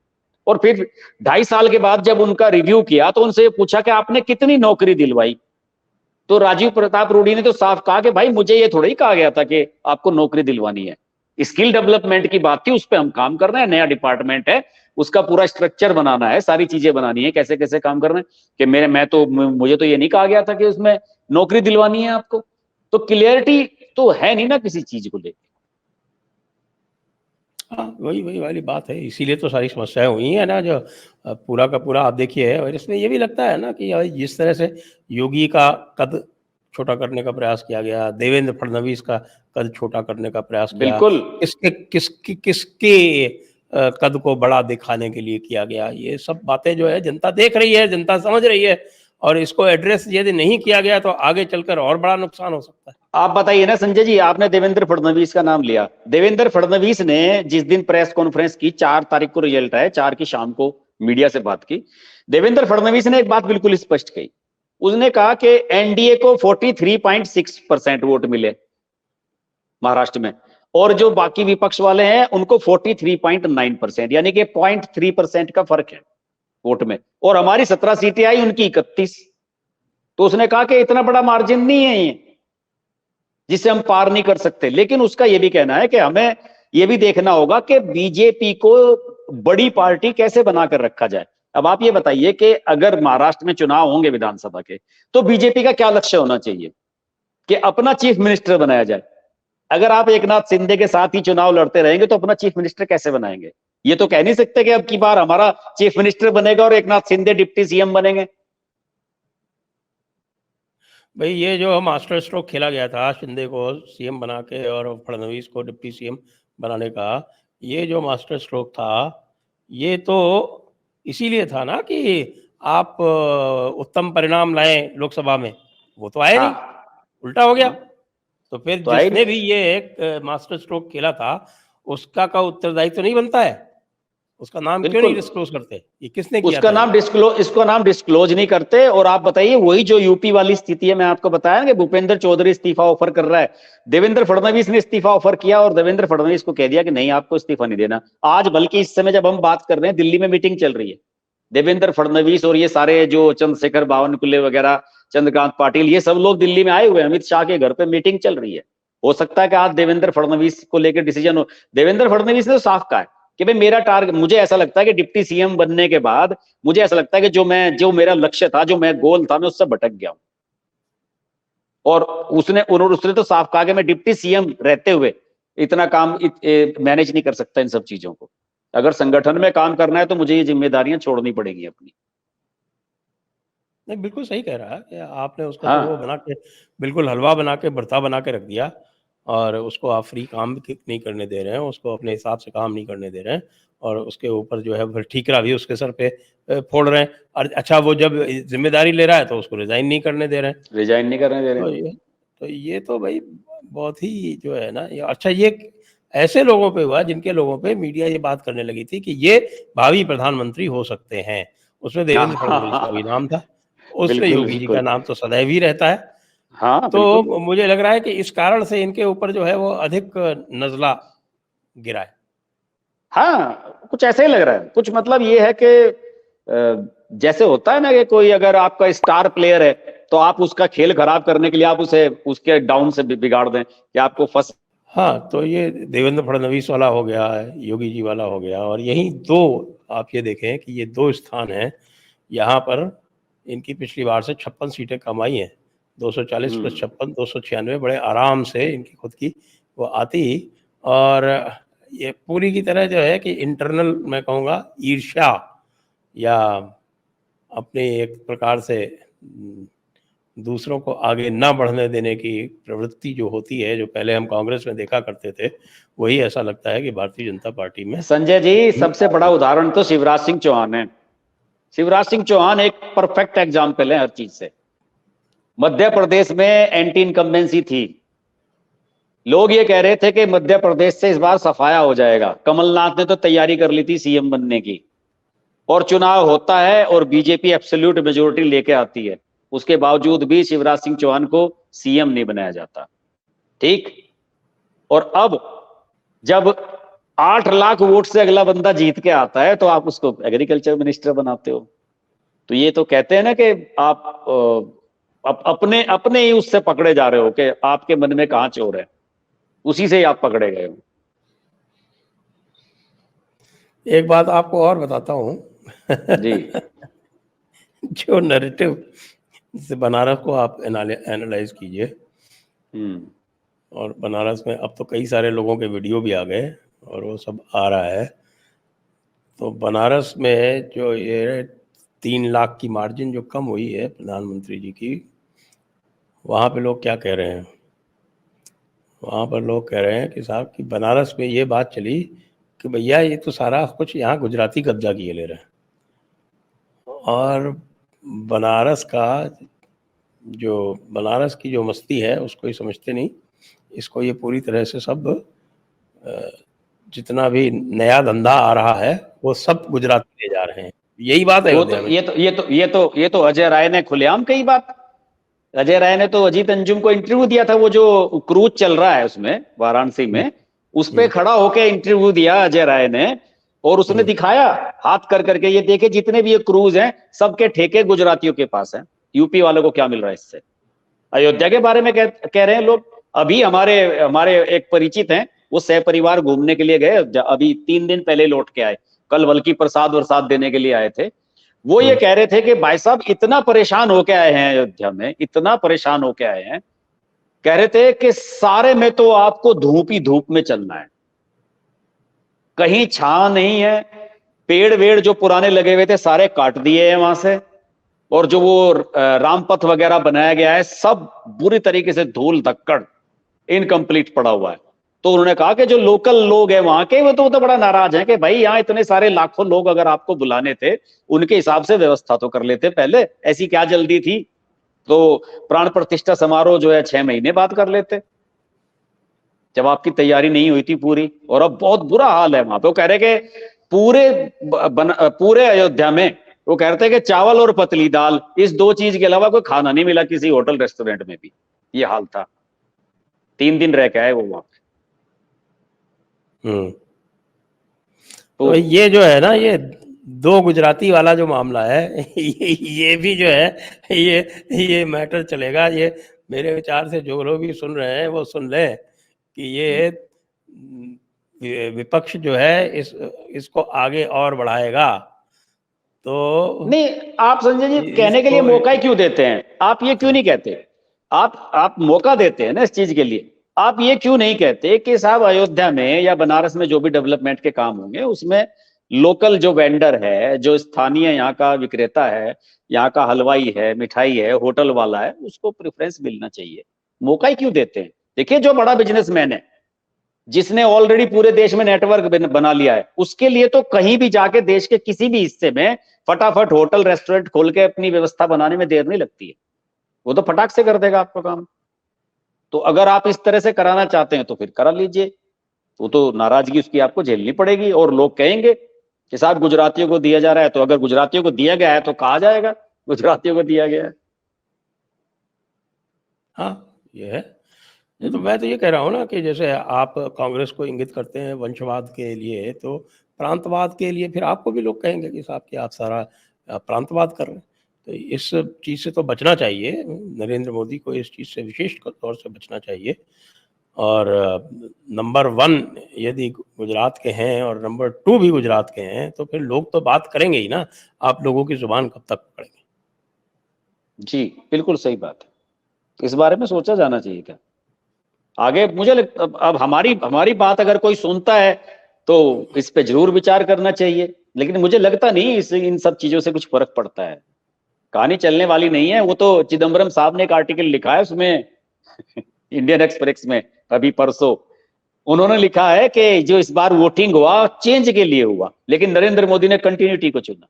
Speaker 2: और फिर 2.5 साल के बाद जब उनका रिव्यू किया तो उनसे पूछा कि आपने कितनी नौकरी दिलवाई, तो राजीव प्रताप रूडी ने तो साफ कहा कि भाई मुझे ये थोड़ा ही कहा गया था कि आपको नौकरी दिलवानी है, स्किल डेवलपमेंट की बात थी, उस पर हम काम कर रहे हैं, नया डिपार्टमेंट है, उसका पूरा स्ट्रक्चर बनाना है, सारी चीजें बनानी है, कैसे कैसे काम करना है, कि मुझे तो ये नहीं कहा गया था कि उसमें नौकरी दिलवानी है आपको। तो क्लियरिटी तो है नहीं ना किसी चीज को लेकर।
Speaker 1: हाँ, वही वही वाली बात है, इसीलिए तो सारी समस्याएं हुई हैं ना, जो पूरा का पूरा आप देखिए। और इसमें ये भी लगता है ना कि जिस तरह से योगी का कद छोटा करने का प्रयास किया गया, देवेंद्र फडणवीस का कद छोटा करने का प्रयास किया,
Speaker 2: बिल्कुल
Speaker 1: किसके कद को बड़ा दिखाने के लिए किया गया, ये सब बातें जो है जनता देख रही है, जनता समझ रही है, और इसको एड्रेस यदि नहीं किया गया तो आगे चलकर और बड़ा नुकसान हो सकता है।
Speaker 2: आप बताइए ना संजय जी, आपने देवेंद्र फडणवीस का नाम लिया। देवेंद्र फडणवीस ने जिस दिन प्रेस कॉन्फ्रेंस की, 4 तारीख को रिजल्ट आया, 4 की शाम को मीडिया से बात की, देवेंद्र फडणवीस ने एक बात बिल्कुल स्पष्ट कही। उसने कहा कि एनडीए को 43.6% वोट मिले महाराष्ट्र में, और जो बाकी विपक्ष वाले हैं उनको 43.9%, यानी कि 0.3% का फर्क है वोट में, और हमारी 17 सीटें आई, उनकी 31। तो उसने कहा कि इतना बड़ा मार्जिन नहीं है ये जिसे हम पार नहीं कर सकते। लेकिन उसका यह भी कहना है कि हमें यह भी देखना होगा कि बीजेपी को बड़ी पार्टी कैसे बनाकर रखा जाए। अब आप ये बताइए कि अगर महाराष्ट्र में चुनाव होंगे विधानसभा के, तो बीजेपी का क्या लक्ष्य होना चाहिए? कि अपना चीफ मिनिस्टर बनाया जाए। अगर आप एकनाथ शिंदे के साथ ही चुनाव लड़ते रहेंगे तो अपना चीफ मिनिस्टर कैसे बनाएंगे? ये तो कह नहीं सकते कि अब की बार हमारा चीफ मिनिस्टर बनेगा और एकनाथ शिंदे डिप्टी सीएम बनेंगे।
Speaker 1: भाई ये जो मास्टर स्ट्रोक खेला गया था शिंदे को सीएम बना के और फडणवीस को डिप्टी सीएम बनाने का, ये जो मास्टर स्ट्रोक था, ये तो इसीलिए था ना कि आप उत्तम परिणाम लाएं लोकसभा में, वो तो आए नहीं, उल्टा हो गया। तो फिर
Speaker 2: तो
Speaker 1: जिसने भी ये एक मास्टर स्ट्रोक खेला था उसका का उत्तरदायित्व तो नहीं बनता है? उसका नाम क्यों नहीं डिस्क्लोज करते? ये किसने किया
Speaker 2: उसका
Speaker 1: था?
Speaker 2: नाम डिस्क्लोज, इसको नाम डिस्क्लोज नहीं करते। और आप बताइए, वही जो यूपी वाली स्थिति है, मैं आपको बताया कि भूपेंद्र चौधरी इस्तीफा ऑफर कर रहा है, देवेंद्र फडणवीस ने इस्तीफा ऑफर किया और देवेंद्र फडणवीस को कह दिया कि नहीं, आपको इस्तीफा नहीं देना। आज बल्कि इस समय जब हम बात कर रहे हैं, दिल्ली में मीटिंग चल रही है, देवेंद्र फडणवीस और ये सारे जो चंद्रशेखर बावनकुले वगैरह, चंद्रकांत पाटिल, ये सब लोग दिल्ली में आए हुए हैं, अमित शाह के घर पे मीटिंग चल रही है। हो सकता है कि आज देवेंद्र फडणवीस को लेकर डिसीजन हो। देवेंद्र फडणवीस ने तो साफ कहा है कि भाई मेरा टारगेट, मुझे ऐसा लगता है कि डिप्टी सीएम बनने के बाद मुझे ऐसा लगता है कि जो मेरा लक्ष्य था, जो मैं गोल था, मैं उससे भटक गया हूं। और उसने तो साफ कहा कि मैं डिप्टी सीएम रहते हुए इतना काम मैनेज नहीं कर सकता इन सब चीजों को। अगर संगठन में काम करना है तो मुझे ये जिम्मेदारियां छोड़नी पड़ेगी अपनी।
Speaker 1: नहीं, बिल्कुल सही कह रहा है कि आपने उसको तो वो
Speaker 2: हाँ,
Speaker 1: बना के, बिल्कुल हलवा बना के, भरता बना के रख दिया, और उसको आप फ्री काम भी नहीं करने दे रहे हैं, उसको अपने हिसाब से काम नहीं करने दे रहे हैं, और उसके ऊपर जो है फिर ठीकरा भी उसके सर पे फोड़ रहे हैं। और अच्छा, वो जब जिम्मेदारी ले रहा है तो उसको रिजाइन नहीं करने दे रहे हैं।
Speaker 2: रिजाइन नहीं करने दे रहे।
Speaker 1: तो ये तो भाई बहुत ही जो है ना, ये अच्छा, ये ऐसे लोगों पे हुआ जिनके लोगों पे मीडिया ये बात करने लगी थी कि ये भावी प्रधानमंत्री हो सकते हैं। उसमें देवेंद्र फडणवीस का भी नाम था, उसमें
Speaker 2: बिल्कुल
Speaker 1: योगी जी का
Speaker 2: बिल्कुल।
Speaker 1: नाम तो सदैव ही रहता है।
Speaker 2: हाँ बिल्कुल।
Speaker 1: तो मुझे लग रहा है कि इस कारण से इनके ऊपर जो है वो अधिक नज़ला गिरा है।
Speaker 2: हाँ, कुछ ऐसा ही लग रहा है। कुछ मतलब ये है कि जैसे होता है ना कि कोई अगर आपका स्टार प्लेयर है तो आप उसका खेल खराब करने के लिए आप उसे उसके डाउन से बिगाड़ दें कि आपको फर्स्ट।
Speaker 1: हाँ, तो ये देवेंद्र फडणवीस वाला हो गया, योगी जी वाला हो गया, और यही दो, आप ये देखें कि ये 2 स्थान हैं यहाँ पर इनकी पिछली बार से 56 सीटें कम आई हैं। 240 प्लस 56 296 बड़े आराम से इनकी खुद की वो आती। और ये पूरी की तरह जो है कि इंटरनल, मैं कहूँगा, ईर्ष्या या अपने एक प्रकार से दूसरों को आगे ना बढ़ने देने की प्रवृत्ति जो होती है, जो पहले हम कांग्रेस में देखा करते थे, वही ऐसा लगता है कि भारतीय जनता पार्टी में
Speaker 2: संजय जी, सबसे बड़ा उदाहरण तो शिवराज सिंह चौहान है। शिवराज सिंह चौहान एक परफेक्ट एग्जाम्पल है हर चीज से। मध्य प्रदेश में एंटी इनकम्बेंसी थी, लोग ये कह रहे थे कि मध्य प्रदेश से इस बार सफाया हो जाएगा। कमलनाथ ने तो तैयारी कर ली थी सीएम बनने की, और चुनाव होता है और बीजेपी एब्सोल्यूट मेजोरिटी लेके आती है, उसके बावजूद भी शिवराज सिंह चौहान को सीएम नहीं बनाया जाता। ठीक, और अब जब 8 लाख वोट से अगला बंदा जीत के आता है तो आप उसको एग्रीकल्चर मिनिस्टर बनाते हो। तो ये तो कहते हैं ना कि आप अपने अपने ही उससे पकड़े जा रहे हो कि आपके मन में कहां चोर है, उसी से ही आप पकड़े गए हो।
Speaker 1: एक बात आपको और बताता हूँ
Speaker 2: जी।
Speaker 1: जो नैरेटिव से बनारस को आप एनालाइज कीजिए, और बनारस में अब तो कई सारे लोगों के वीडियो भी आ गए और वो सब आ रहा है। तो बनारस में जो ये 3 लाख की मार्जिन जो कम हुई है प्रधानमंत्री जी की, वहाँ पे लोग क्या कह रहे हैं? वहाँ पर लोग कह रहे हैं कि साहब कि बनारस में ये बात चली कि भैया ये तो सारा कुछ यहाँ गुजराती कब्जा किए ले रहे हैं, और बनारस की जो मस्ती है उसको ये समझते नहीं। इसको ये पूरी तरह से सब जितना भी नया धंधा आ रहा है वो सब गुजराती ले जा रहे हैं। यही बात है अयोध्या में।
Speaker 2: ये तो अजय राय ने खुलेआम कही बात। अजय राय ने तो अजीत अंजुम को इंटरव्यू दिया था, वो जो क्रूज चल रहा है उसमें वाराणसी में, उस पे खड़ा होकर इंटरव्यू दिया अजय राय ने, और उसने दिखाया हाथ कर करके, ये देखे जितने भी ये क्रूज हैं सबके ठेके गुजरातियों के पास हैं। यूपी वालों को क्या मिल रहा है इससे? अयोध्या के बारे में कह रहे हैं लोग। अभी हमारे एक परिचित हैं, वो सहपरिवार घूमने के लिए गए, अभी 3 दिन पहले लौट के आए, कल बल्कि प्रसाद वरसाद देने के लिए आए थे। वो ये कह रहे थे कि भाई साहब इतना परेशान होके आए हैं अयोध्या में, इतना परेशान होके आए हैं, कह रहे थे कि सारे में तो आपको धूप ही धूप में चलना है, कहीं छां नहीं है, पेड़ वेड़ जो पुराने लगे हुए थे सारे काट दिए हैं वहां से, और जो वो रामपथ वगैरह बनाया गया है सब बुरी तरीके से धूल धक्कड़ इनकम्प्लीट पड़ा हुआ है। तो उन्होंने कहा कि जो लोकल लोग हैं वहां के, वो तो बड़ा नाराज हैं कि भाई यहाँ इतने सारे लाखों लोग अगर आपको बुलाने थे, उनके हिसाब से व्यवस्था तो कर लेते पहले, ऐसी क्या जल्दी थी? तो प्राण प्रतिष्ठा समारोह जो है 6 महीने बाद कर लेते, जब आपकी तैयारी नहीं हुई थी पूरी। और अब बहुत बुरा हाल है वहां पे। वो कह रहे कि पूरे अयोध्या में वो कह रहे थे कि चावल और पतली दाल, इस 2 चीज के अलावा कोई खाना नहीं मिला किसी होटल रेस्टोरेंट में भी। ये हाल था, 3 दिन रह के आए वो वहां पे।
Speaker 1: तो ये जो है ना, ये 2 गुजराती वाला जो मामला है ये भी जो है ये मैटर चलेगा। ये मेरे विचार से जो लोग भी सुन रहे हैं वो सुन लें कि ये विपक्ष जो है इसको आगे और बढ़ाएगा। तो
Speaker 2: नहीं, आप संजय जी कहने के लिए मौका ही क्यों देते हैं? आप ये क्यों नहीं कहते? आप मौका देते हैं ना इस चीज के लिए, आप ये क्यों नहीं कहते कि साहब अयोध्या में या बनारस में जो भी डेवलपमेंट के काम होंगे उसमें लोकल जो वेंडर है, जो स्थानीय यहाँ का विक्रेता है, यहाँ का हलवाई है, मिठाई है, होटल वाला है, उसको प्रेफरेंस मिलना चाहिए। मौका ही क्यों देते हैं? देखिए, जो बड़ा बिजनेसमैन है जिसने ऑलरेडी पूरे देश में नेटवर्क बना लिया है, उसके लिए तो कहीं भी जाके देश के किसी भी हिस्से में फटाफट होटल रेस्टोरेंट खोल के अपनी व्यवस्था बनाने में देर नहीं लगती है, वो तो फटाक से कर देगा आपका काम। तो अगर आप इस तरह से कराना चाहते हैं तो फिर करा लीजिए, वो तो नाराजगी उसकी आपको झेलनी पड़ेगी, और लोग कहेंगे कि साहब गुजरातियों को दिया जा रहा है, तो अगर गुजरातियों को दिया गया है तो कहा जाएगा गुजरातियों को दिया गया है।
Speaker 1: हाँ, ये है। तो मैं तो ये कह रहा हूँ ना कि जैसे आप कांग्रेस को इंगित करते हैं वंशवाद के लिए, तो प्रांतवाद के लिए फिर आपको भी लोग कहेंगे कि साहब कि आप सारा प्रांतवाद कर रहे हैं। तो इस चीज़ से तो बचना चाहिए, नरेंद्र मोदी को इस चीज़ से विशेष तौर से बचना चाहिए। और नंबर 1 यदि गुजरात के हैं और नंबर 2 भी गुजरात के हैं, तो फिर लोग तो बात करेंगे ही ना। आप लोगों की जुबान कब तक पकड़ेंगे?
Speaker 2: जी बिल्कुल सही बात है, इस बारे में सोचा जाना चाहिए क्या आगे। मुझे अब हमारी बात अगर कोई सुनता है तो इस पे जरूर विचार करना चाहिए, लेकिन मुझे लगता नहीं इन सब चीजों से कुछ फर्क पड़ता है। कहानी चलने वाली नहीं है। वो तो चिदम्बरम साहब ने एक आर्टिकल लिखा है उसमें इंडियन एक्सप्रेस में अभी परसों, उन्होंने लिखा है कि जो इस बार वोटिंग हुआ चेंज के लिए हुआ, लेकिन नरेंद्र मोदी ने कंटिन्यूटी को चुना।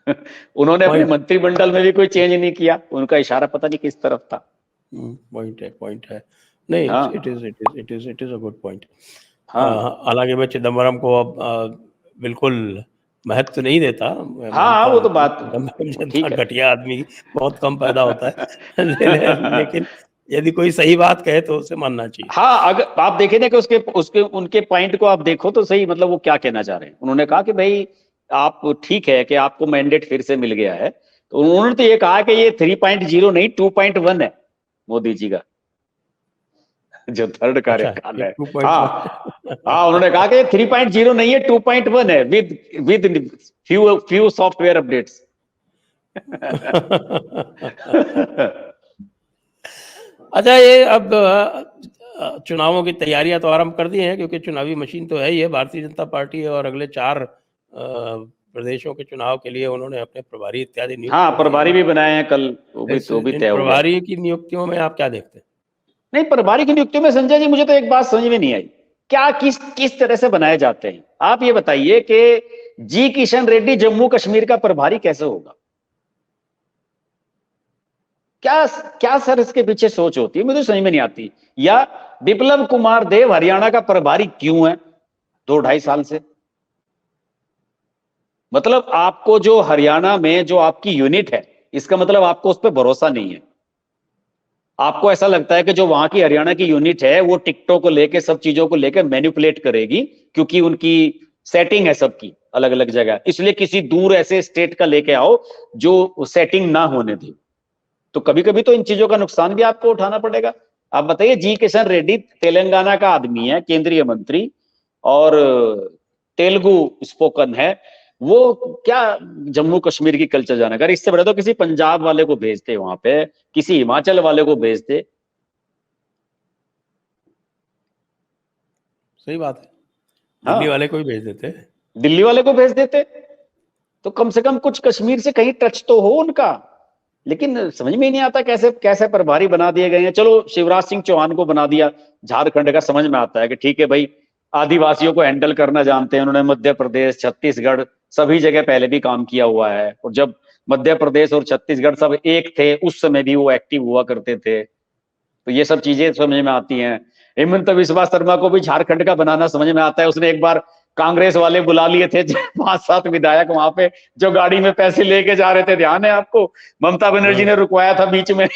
Speaker 2: उन्होंने अपने
Speaker 1: पॉइंट
Speaker 2: मंत्रिमंडल में भी कोई चेंज नहीं किया, उनका इशारा पता नहीं किस तरफ था।
Speaker 1: पॉइंट है। नहीं,
Speaker 2: हाँ
Speaker 1: it is a good point.
Speaker 2: हाँ
Speaker 1: हालांकि मैं चिदम्बरम को अब बिल्कुल महत्व नहीं देता, मैं
Speaker 2: हाँ,
Speaker 1: मानता
Speaker 2: वो
Speaker 1: हूँ
Speaker 2: तो
Speaker 1: कि
Speaker 2: बात
Speaker 1: चिदम्बरम जैसा
Speaker 2: ठीक है।
Speaker 1: घटिया आदमी बहुत कम पैदा होता है। लेकिन यदि कोई सही बात कहे तो उसे मानना चाहिए।
Speaker 2: हाँ, अगर आप देखें ना कि उसके उसके उनके पॉइंट को आप देखो तो सही, मतलब वो क्या कहना चाह रहे हैं। उन्होंने कहा कि भाई आप ठीक है कि आपको मैंडेट फिर से मिल गया है, तो उन्होंने तो ये कहा कि ये 3.0 नहीं 2.1 है मोदी जी का जो थर्ड
Speaker 1: अच्छा,
Speaker 2: कार्यकाल
Speaker 1: ये
Speaker 2: है।
Speaker 1: 2.1।
Speaker 2: हाँ हाँ, उन्होंने कहा कि 3.0 नहीं है 2.1 है, with few few software updates.
Speaker 1: अच्छा, ये अब चुनावों की तैयारियां तो आरंभ कर दी हैं, क्योंकि चुनावी मशीन तो है ही है भारतीय जनता पार्टी है, और अगले 4 प्रदेशों के चुनाव के लिए उन्होंने अपने प्रभारी इत्यादि नियुक्त
Speaker 2: हाँ,
Speaker 1: कर दिए
Speaker 2: प्रभारी
Speaker 1: हैं।
Speaker 2: भी बनाए हैं कल, वो भी
Speaker 1: इन
Speaker 2: तय हो गया है।
Speaker 1: प्रभारी की नियुक्तियों में आप क्या देखते हैं?
Speaker 2: नहीं, प्रभारी की नियुक्ति में संजय जी मुझे तो एक बात समझ में नहीं आई, क्या किस किस तरह से बनाए जाते हैं। आप ये बताइए कि जी किशन रेड्डी जम्मू कश्मीर का प्रभारी कैसे होगा? क्या क्या सर इसके पीछे सोच होती है, मुझे समझ में नहीं आती। या बिप्लब कुमार देव हरियाणा का प्रभारी क्यों है 2-2.5 साल से? मतलब आपको जो हरियाणा में जो आपकी यूनिट है, इसका मतलब आपको उस पर भरोसा नहीं है। आपको ऐसा लगता है कि जो वहां की हरियाणा की यूनिट है वो टिकटों को लेके सब चीजों को लेकर मैनिपुलेट करेगी, क्योंकि उनकी सेटिंग है सबकी अलग अलग जगह, इसलिए किसी दूर ऐसे स्टेट का लेके आओ जो सेटिंग ना होने दे। तो कभी कभी तो इन चीजों का नुकसान भी आपको उठाना पड़ेगा। आप बताइए, जी किशन रेड्डी तेलंगाना का आदमी है, केंद्रीय मंत्री, और तेलुगु स्पोकन है, वो क्या जम्मू कश्मीर की कल्चर जाना। अगर इससे बड़े तो किसी पंजाब वाले को भेजते वहां पे, किसी हिमाचल वाले को भेजते।
Speaker 1: सही बात है, दिल्ली
Speaker 2: हाँ,
Speaker 1: वाले को ही भेज देते हैं।
Speaker 2: दिल्ली वाले को भेज देते, तो कम से कम कुछ कश्मीर से कहीं टच तो हो उनका। लेकिन समझ में ही नहीं आता कैसे कैसे प्रभारी बना दिए गए हैं। चलो, शिवराज सिंह चौहान को बना दिया झारखंड का, समझ में आता है कि ठीक है भाई, आदिवासियों को हैंडल करना जानते हैं उन्होंने। मध्य प्रदेश, छत्तीसगढ़, सभी जगह पहले भी काम किया हुआ है, और जब मध्य प्रदेश और छत्तीसगढ़ सब एक थे उस समय भी वो एक्टिव हुआ करते थे, तो ये सब चीजें समझ में आती हैं। हेमंत बिस्वा शर्मा को भी झारखंड का बनाना समझ में आता है। उसने एक बार कांग्रेस वाले बुला लिए थे 5-7 विधायक वहां पे, जो गाड़ी में पैसे लेके जा रहे थे, ध्यान है आपको? ममता बनर्जी
Speaker 1: हाँ
Speaker 2: ने रुकवाया था बीच में।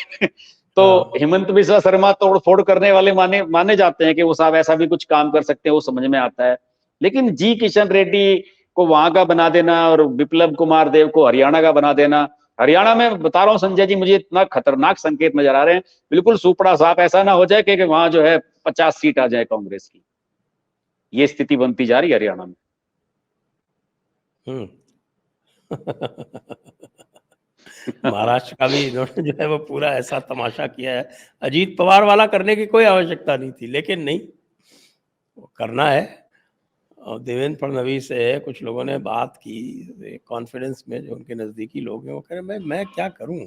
Speaker 2: तो
Speaker 1: हाँ।
Speaker 2: हेमंत बिस्वा शर्मा तोड़ फोड़ करने वाले माने माने जाते हैं कि वो साहब ऐसा भी कुछ काम कर सकते हैं, वो समझ में आता है। लेकिन जी किशन रेड्डी को वहां का बना देना और बिप्लब कुमार देव को हरियाणा का बना देना, हरियाणा में बता रहा हूँ संजय जी, मुझे इतना खतरनाक संकेत नजर आ रहे हैं। बिल्कुल सुपड़ा साफ, ऐसा ना हो जाए कि वहां जो है 50 सीट आ जाए कांग्रेस की। ये स्थिति बनती जा रही है हरियाणा में।
Speaker 1: हम्म। महाराष्ट्र का भी इन्होंने जो है वो पूरा ऐसा तमाशा किया है, अजीत पवार वाला करने की कोई आवश्यकता नहीं थी, लेकिन नहीं, वो करना है। और देवेंद्र फडणवीस से कुछ लोगों ने बात की कॉन्फ्रेंस में, जो उनके नजदीकी लोग हैं, वो कह रहे मैं क्या करूं,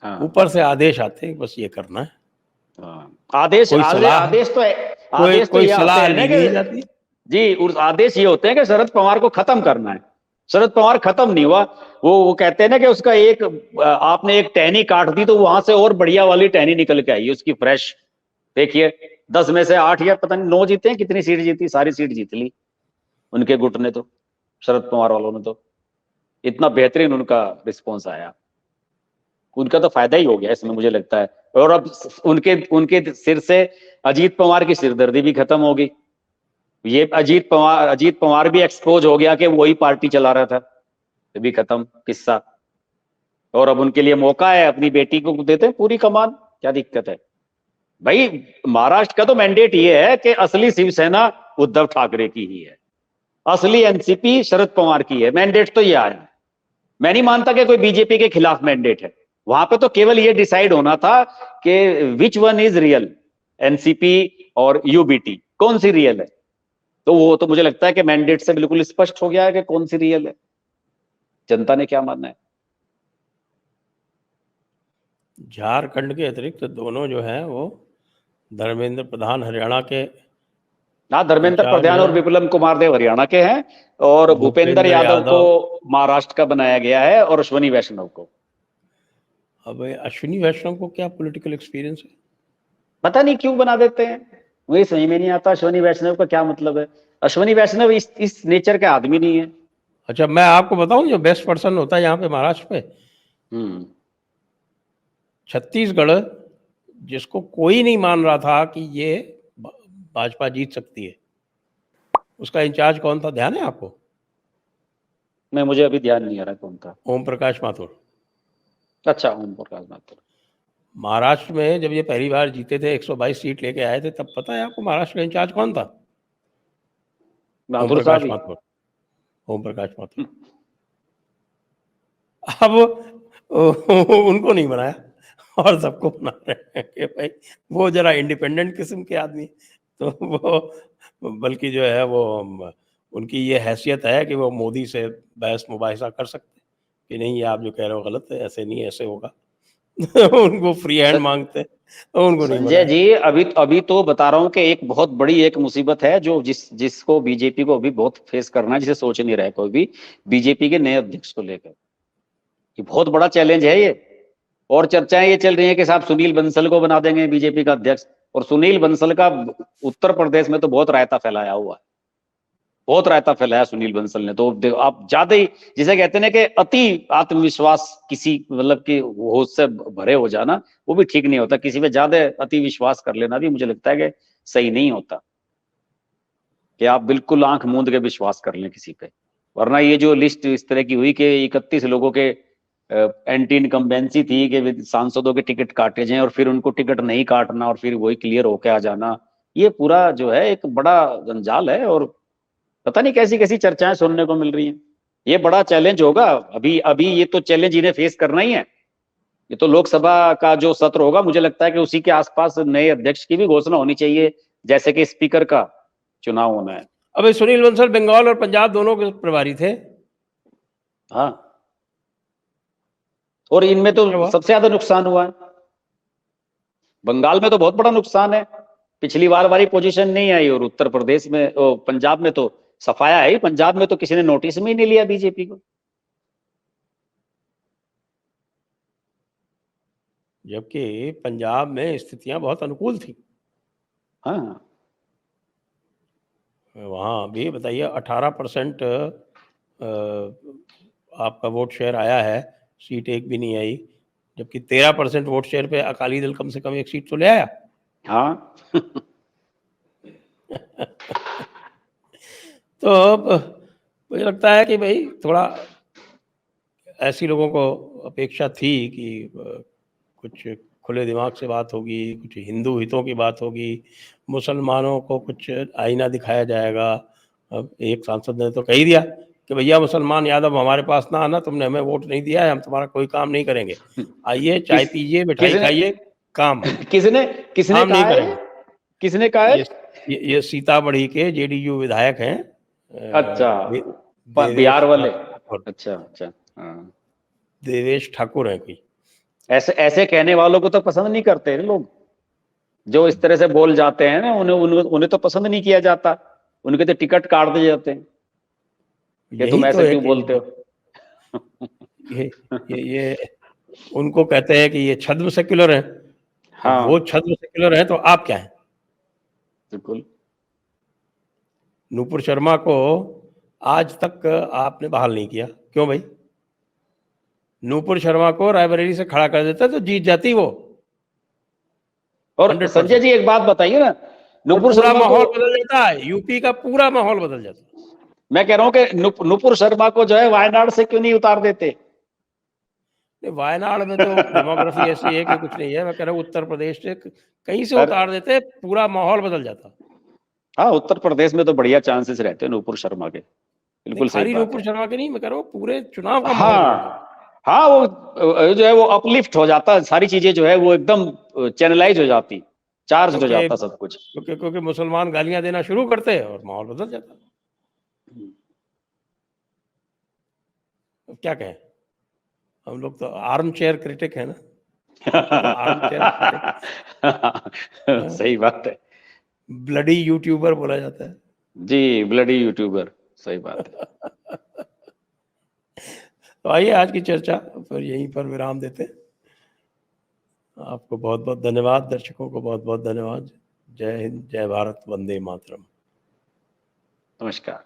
Speaker 2: हाँ
Speaker 1: ऊपर से आदेश आते हैं बस ये करना है।
Speaker 2: हाँ, आदेश
Speaker 1: कोई
Speaker 2: आदेश
Speaker 1: सलाह
Speaker 2: आदेश तो
Speaker 1: कोई
Speaker 2: आदेश तो
Speaker 1: कोई
Speaker 2: ये आते
Speaker 1: सलाह
Speaker 2: हैं ना
Speaker 1: ली
Speaker 2: कि
Speaker 1: नहीं जाती।
Speaker 2: जी, उस आदेश ये होते हैं कि शरद पवार को खत्म करना है। शरद पवार खत्म नहीं हुआ। वो कहते हैं ना कि उसका एक आपने एक टहनी काट दी तो वहां से और बढ़िया वाली टहनी निकल के आई उसकी फ्रेश। देखिए, 10 में से 8 या पता नहीं 9 जीते हैं, कितनी सीट जीती, सारी सीट जीत ली उनके गुट ने तो, शरद पवार वालों ने तो। इतना बेहतरीन उनका रिस्पॉन्स आया, उनका तो फायदा ही हो गया इसमें मुझे लगता है। और अब उनके उनके सिर से अजीत पवार की सिरदर्दी भी खत्म हो गई। ये अजीत पवार भी एक्सपोज हो गया कि वही पार्टी चला रहा था, ये भी खत्म किस्सा। और अब उनके लिए मौका है, अपनी बेटी को देते हैं पूरी कमान, क्या दिक्कत है भाई? महाराष्ट्र का तो मैंडेट ये है कि असली शिवसेना उद्धव ठाकरे की ही है, असली एनसीपी शरद पवार की है। मैंडेट तो ये आया। मैं नहीं मानता कि कोई बीजेपी के खिलाफ मैंडेट है। वहां पे तो केवल ये डिसाइड होना था कि which one is real, NCP और यूबीटी कौन सी रियल है। तो वो तो मुझे लगता है कि मैंडेट से बिल्कुल स्पष्ट हो गया है कि कौन सी रियल है, जनता ने क्या मानना है।
Speaker 1: झारखंड के अतिरिक्त दोनों जो हैं वो धर्मेंद्र प्रधान हरियाणा के
Speaker 2: हाँ, धर्मेंद्र
Speaker 1: इंचार्ज
Speaker 2: प्रधान और
Speaker 1: हैं,
Speaker 2: विप्लव कुमार देव हरियाणा के हैं, और भूपेंद्र
Speaker 1: भूपेंद्र
Speaker 2: यादव को
Speaker 1: यादव।
Speaker 2: महाराष्ट्र का बनाया गया है, और अश्वनी वैष्णव को।
Speaker 1: अब अश्विनी वैष्णव को क्या पॉलिटिकल एक्सपीरियंस है?
Speaker 2: पता नहीं क्यों बना देते हैं, मुझे समझ में नहीं आता अश्वनी वैष्णव का क्या मतलब है। अश्वनी वैष्णव इस नेचर का आदमी नहीं है।
Speaker 1: अच्छा, मैं आपको बताऊं जो बेस्ट पर्सन होता है यहाँ पे महाराष्ट्र पे,
Speaker 2: हम्म।
Speaker 1: छत्तीसगढ़, जिसको कोई नहीं मान रहा था कि ये भाजपा जीत सकती है, उसका इंचार्ज कौन था, ध्यान है आपको?
Speaker 2: मैं मुझे अभी ध्यान नहीं आ रहा कौन था।
Speaker 1: ओम प्रकाश माथुर।
Speaker 2: अच्छा, ओम प्रकाश माथुर।
Speaker 1: महाराष्ट्र में जब ये पहली बार जीते थे, 122 सीट लेके आए थे, तब पता है आपको महाराष्ट्र का इंचार्ज कौन था? ओम
Speaker 2: माथुर साहब
Speaker 1: प्रकाश
Speaker 2: ही।
Speaker 1: माथुर। ओम प्रकाश माथुर। अब उनको नहीं बनाया और सबको बना रहे हैं कि भाई वो जरा इंडिपेंडेंट किस्म के आदमी, तो वो बल्कि जो है वो उनकी ये हैसियत है कि वो मोदी से बहस मुबाहिसा कर सकते कि नहीं, ये आप जो कह रहे हो गलत है, ऐसे नहीं, ऐसे होगा। उनको फ्री हैंड मांगते, तो उनको नहीं
Speaker 2: संजय
Speaker 1: बनाया।
Speaker 2: जी, अभी अभी तो बता रहा हूं कि एक बहुत बड़ी एक मुसीबत है जो जिसको बीजेपी को अभी बहुत फेस करना है, जिसे सोच नहीं रहा है कोई भी, बीजेपी के नए अध्यक्ष को लेकर। ये बहुत बड़ा चैलेंज है ये। और चर्चाएं ये चल रही हैं कि साहब सुनील बंसल को बना देंगे बीजेपी का अध्यक्ष, और सुनील बंसल का उत्तर प्रदेश में तो बहुत रायता फैलाया हुआ है, बहुत रायता फैलाया सुनील बंसल ने। तो आप ज्यादा ही, जिसे कहते हैं ना कि अति आत्मविश्वास, किसी मतलब कि होश से भरे हो जाना, वो भी ठीक नहीं होता। किसी पे ज्यादा अति विश्वास कर लेना भी मुझे लगता है कि सही नहीं होता, कि आप बिल्कुल आंख मूंद के विश्वास कर लें किसी पे। वरना ये जो लिस्ट इस तरह की हुई कि 31 लोगों के एंटी इनकम्बेंसी थी कि सांसदों के टिकट काटे जाएं, और फिर उनको टिकट नहीं काटना, और फिर वही क्लियर होके आ जाना, ये पूरा जो है एक बड़ा जंजाल है। और पता नहीं कैसी कैसी चर्चाएं सुनने को मिल रही हैं। ये बड़ा चैलेंज होगा। अभी अभी ये तो चैलेंज इन्हें फेस करना ही है। ये तो लोकसभा का जो सत्र होगा, मुझे लगता है कि उसी के आसपास नए अध्यक्ष की भी घोषणा होनी चाहिए, जैसे कि स्पीकर का चुनाव होना है।
Speaker 1: अबे सुनील बंसल बंगाल और पंजाब दोनों के प्रभारी थे।
Speaker 2: हाँ, और इनमें
Speaker 1: तो क्या
Speaker 2: तो
Speaker 1: हुआ?
Speaker 2: सबसे ज्यादा नुकसान हुआ है। बंगाल में तो बहुत बड़ा नुकसान है, पिछली बार वाली पोजीशन नहीं आई, और उत्तर प्रदेश में, पंजाब में तो सफाया है ही। पंजाब में तो किसी ने नोटिस में ही नहीं लिया बीजेपी को।
Speaker 1: जबकि पंजाब में स्थितियां बहुत अनुकूल थी।
Speaker 2: हाँ,
Speaker 1: वहाँ भी बताइए 18% आपका वोट शेयर आया है, सीट एक भी नहीं आई, जबकि 13% वोट शेयर पे अकाली दल कम से कम एक सीट तो ले आया।
Speaker 2: हाँ।
Speaker 1: तो अब मुझे लगता है कि भाई थोड़ा ऐसी लोगों को अपेक्षा थी कि कुछ खुले दिमाग से बात होगी, कुछ हिंदू हितों की बात होगी, मुसलमानों को कुछ आईना दिखाया जाएगा। अब एक सांसद ने तो कह ही दिया कि भैया मुसलमान यादव हमारे पास ना आना, तुमने हमें वोट नहीं दिया है, हम तुम्हारा कोई काम नहीं करेंगे, आइए चाय
Speaker 2: किस
Speaker 1: पीजिए, मिठाई
Speaker 2: किसने
Speaker 1: खाइए, काम
Speaker 2: किसने किसने
Speaker 1: काम नहीं
Speaker 2: कहा है
Speaker 1: करेंगे।
Speaker 2: किसने कहा है?
Speaker 1: ये ये सीतामढ़ी के जेडीयू विधायक हैं,
Speaker 2: अच्छा,
Speaker 1: देवेश
Speaker 2: बिहार वाले।
Speaker 1: ठाकुर।
Speaker 2: अच्छा अच्छा। हाँ,
Speaker 1: देवेश ठाकुर है कोई।
Speaker 2: ऐसे ऐसे कहने वालों को तो पसंद नहीं करते हैं लोग, जो इस तरह से बोल जाते हैं ना, उन्हें तो पसंद नहीं किया जाता। उनके तो टिकट काट दिए जाते हैं कि
Speaker 1: यही
Speaker 2: तुम
Speaker 1: तो
Speaker 2: ऐसे
Speaker 1: है
Speaker 2: क्यों
Speaker 1: कि
Speaker 2: बोलते हो।
Speaker 1: ये ये उनको कहते हैं कि ये छद्म सेक्युलर हैं। अब वो
Speaker 2: हाँ,
Speaker 1: छद्म सेक्युलर हैं तो आप क्या हैं?
Speaker 2: बिल्कुल।
Speaker 1: नूपुर शर्मा को आज तक आपने बहाल नहीं किया, क्यों भाई? नूपुर शर्मा को रायबरेली से खड़ा कर देता तो जीत जाती वो
Speaker 2: और संजय
Speaker 1: 100%,
Speaker 2: जी, एक बात बताइए ना,
Speaker 1: और
Speaker 2: नुपुर
Speaker 1: पूरा
Speaker 2: शर्मा को,
Speaker 1: माहौल बदल जाता है, यूपी का पूरा माहौल बदल जाता।
Speaker 2: मैं कह रहा हूं कि नुपुर शर्मा को जो है वायनाड से क्यों नहीं उतार देते?
Speaker 1: वायनाड में तो डेमोग्राफी ऐसी है कि कुछ नहीं है, मैं कह रहा हूँ उत्तर प्रदेश से कहीं से
Speaker 2: अरे
Speaker 1: उतार देते, पूरा माहौल बदल जाता।
Speaker 2: हाँ, उत्तर प्रदेश में तो बढ़िया चांसेस रहते हैं नुपुर शर्मा के।
Speaker 1: नहीं,
Speaker 2: बिल्कुल सही
Speaker 1: खाली
Speaker 2: बात
Speaker 1: नूपुर
Speaker 2: है।
Speaker 1: शर्मा के नहीं, मैं कह रहा हूँ पूरे चुनाव का माहौल बदल जाता।
Speaker 2: हाँ हाँ, वो जो है वो अपलिफ्ट हो जाता, सारी चीजें जो है वो एकदम चैनलाइज हो जाती, चार्ज हो
Speaker 1: क्योंकि
Speaker 2: जाता सब कुछ।
Speaker 1: क्योंकि मुसलमान गालियां देना शुरू करते हैं और माहौल बदल जाता। अब क्या कहें, हम लोग तो आर्म चेयर क्रिटिक है ना। आर्म चेयर
Speaker 2: सही बात है
Speaker 1: ब्लडी यूट्यूबर बोला जाता है।
Speaker 2: जी, ब्लडी यूट्यूबर, सही बात है।
Speaker 1: तो आइए आज की चर्चा फिर यहीं पर विराम देते हैं। आपको बहुत बहुत धन्यवाद, दर्शकों को बहुत बहुत धन्यवाद। जय हिंद, जय भारत, वंदे मातरम।
Speaker 2: नमस्कार।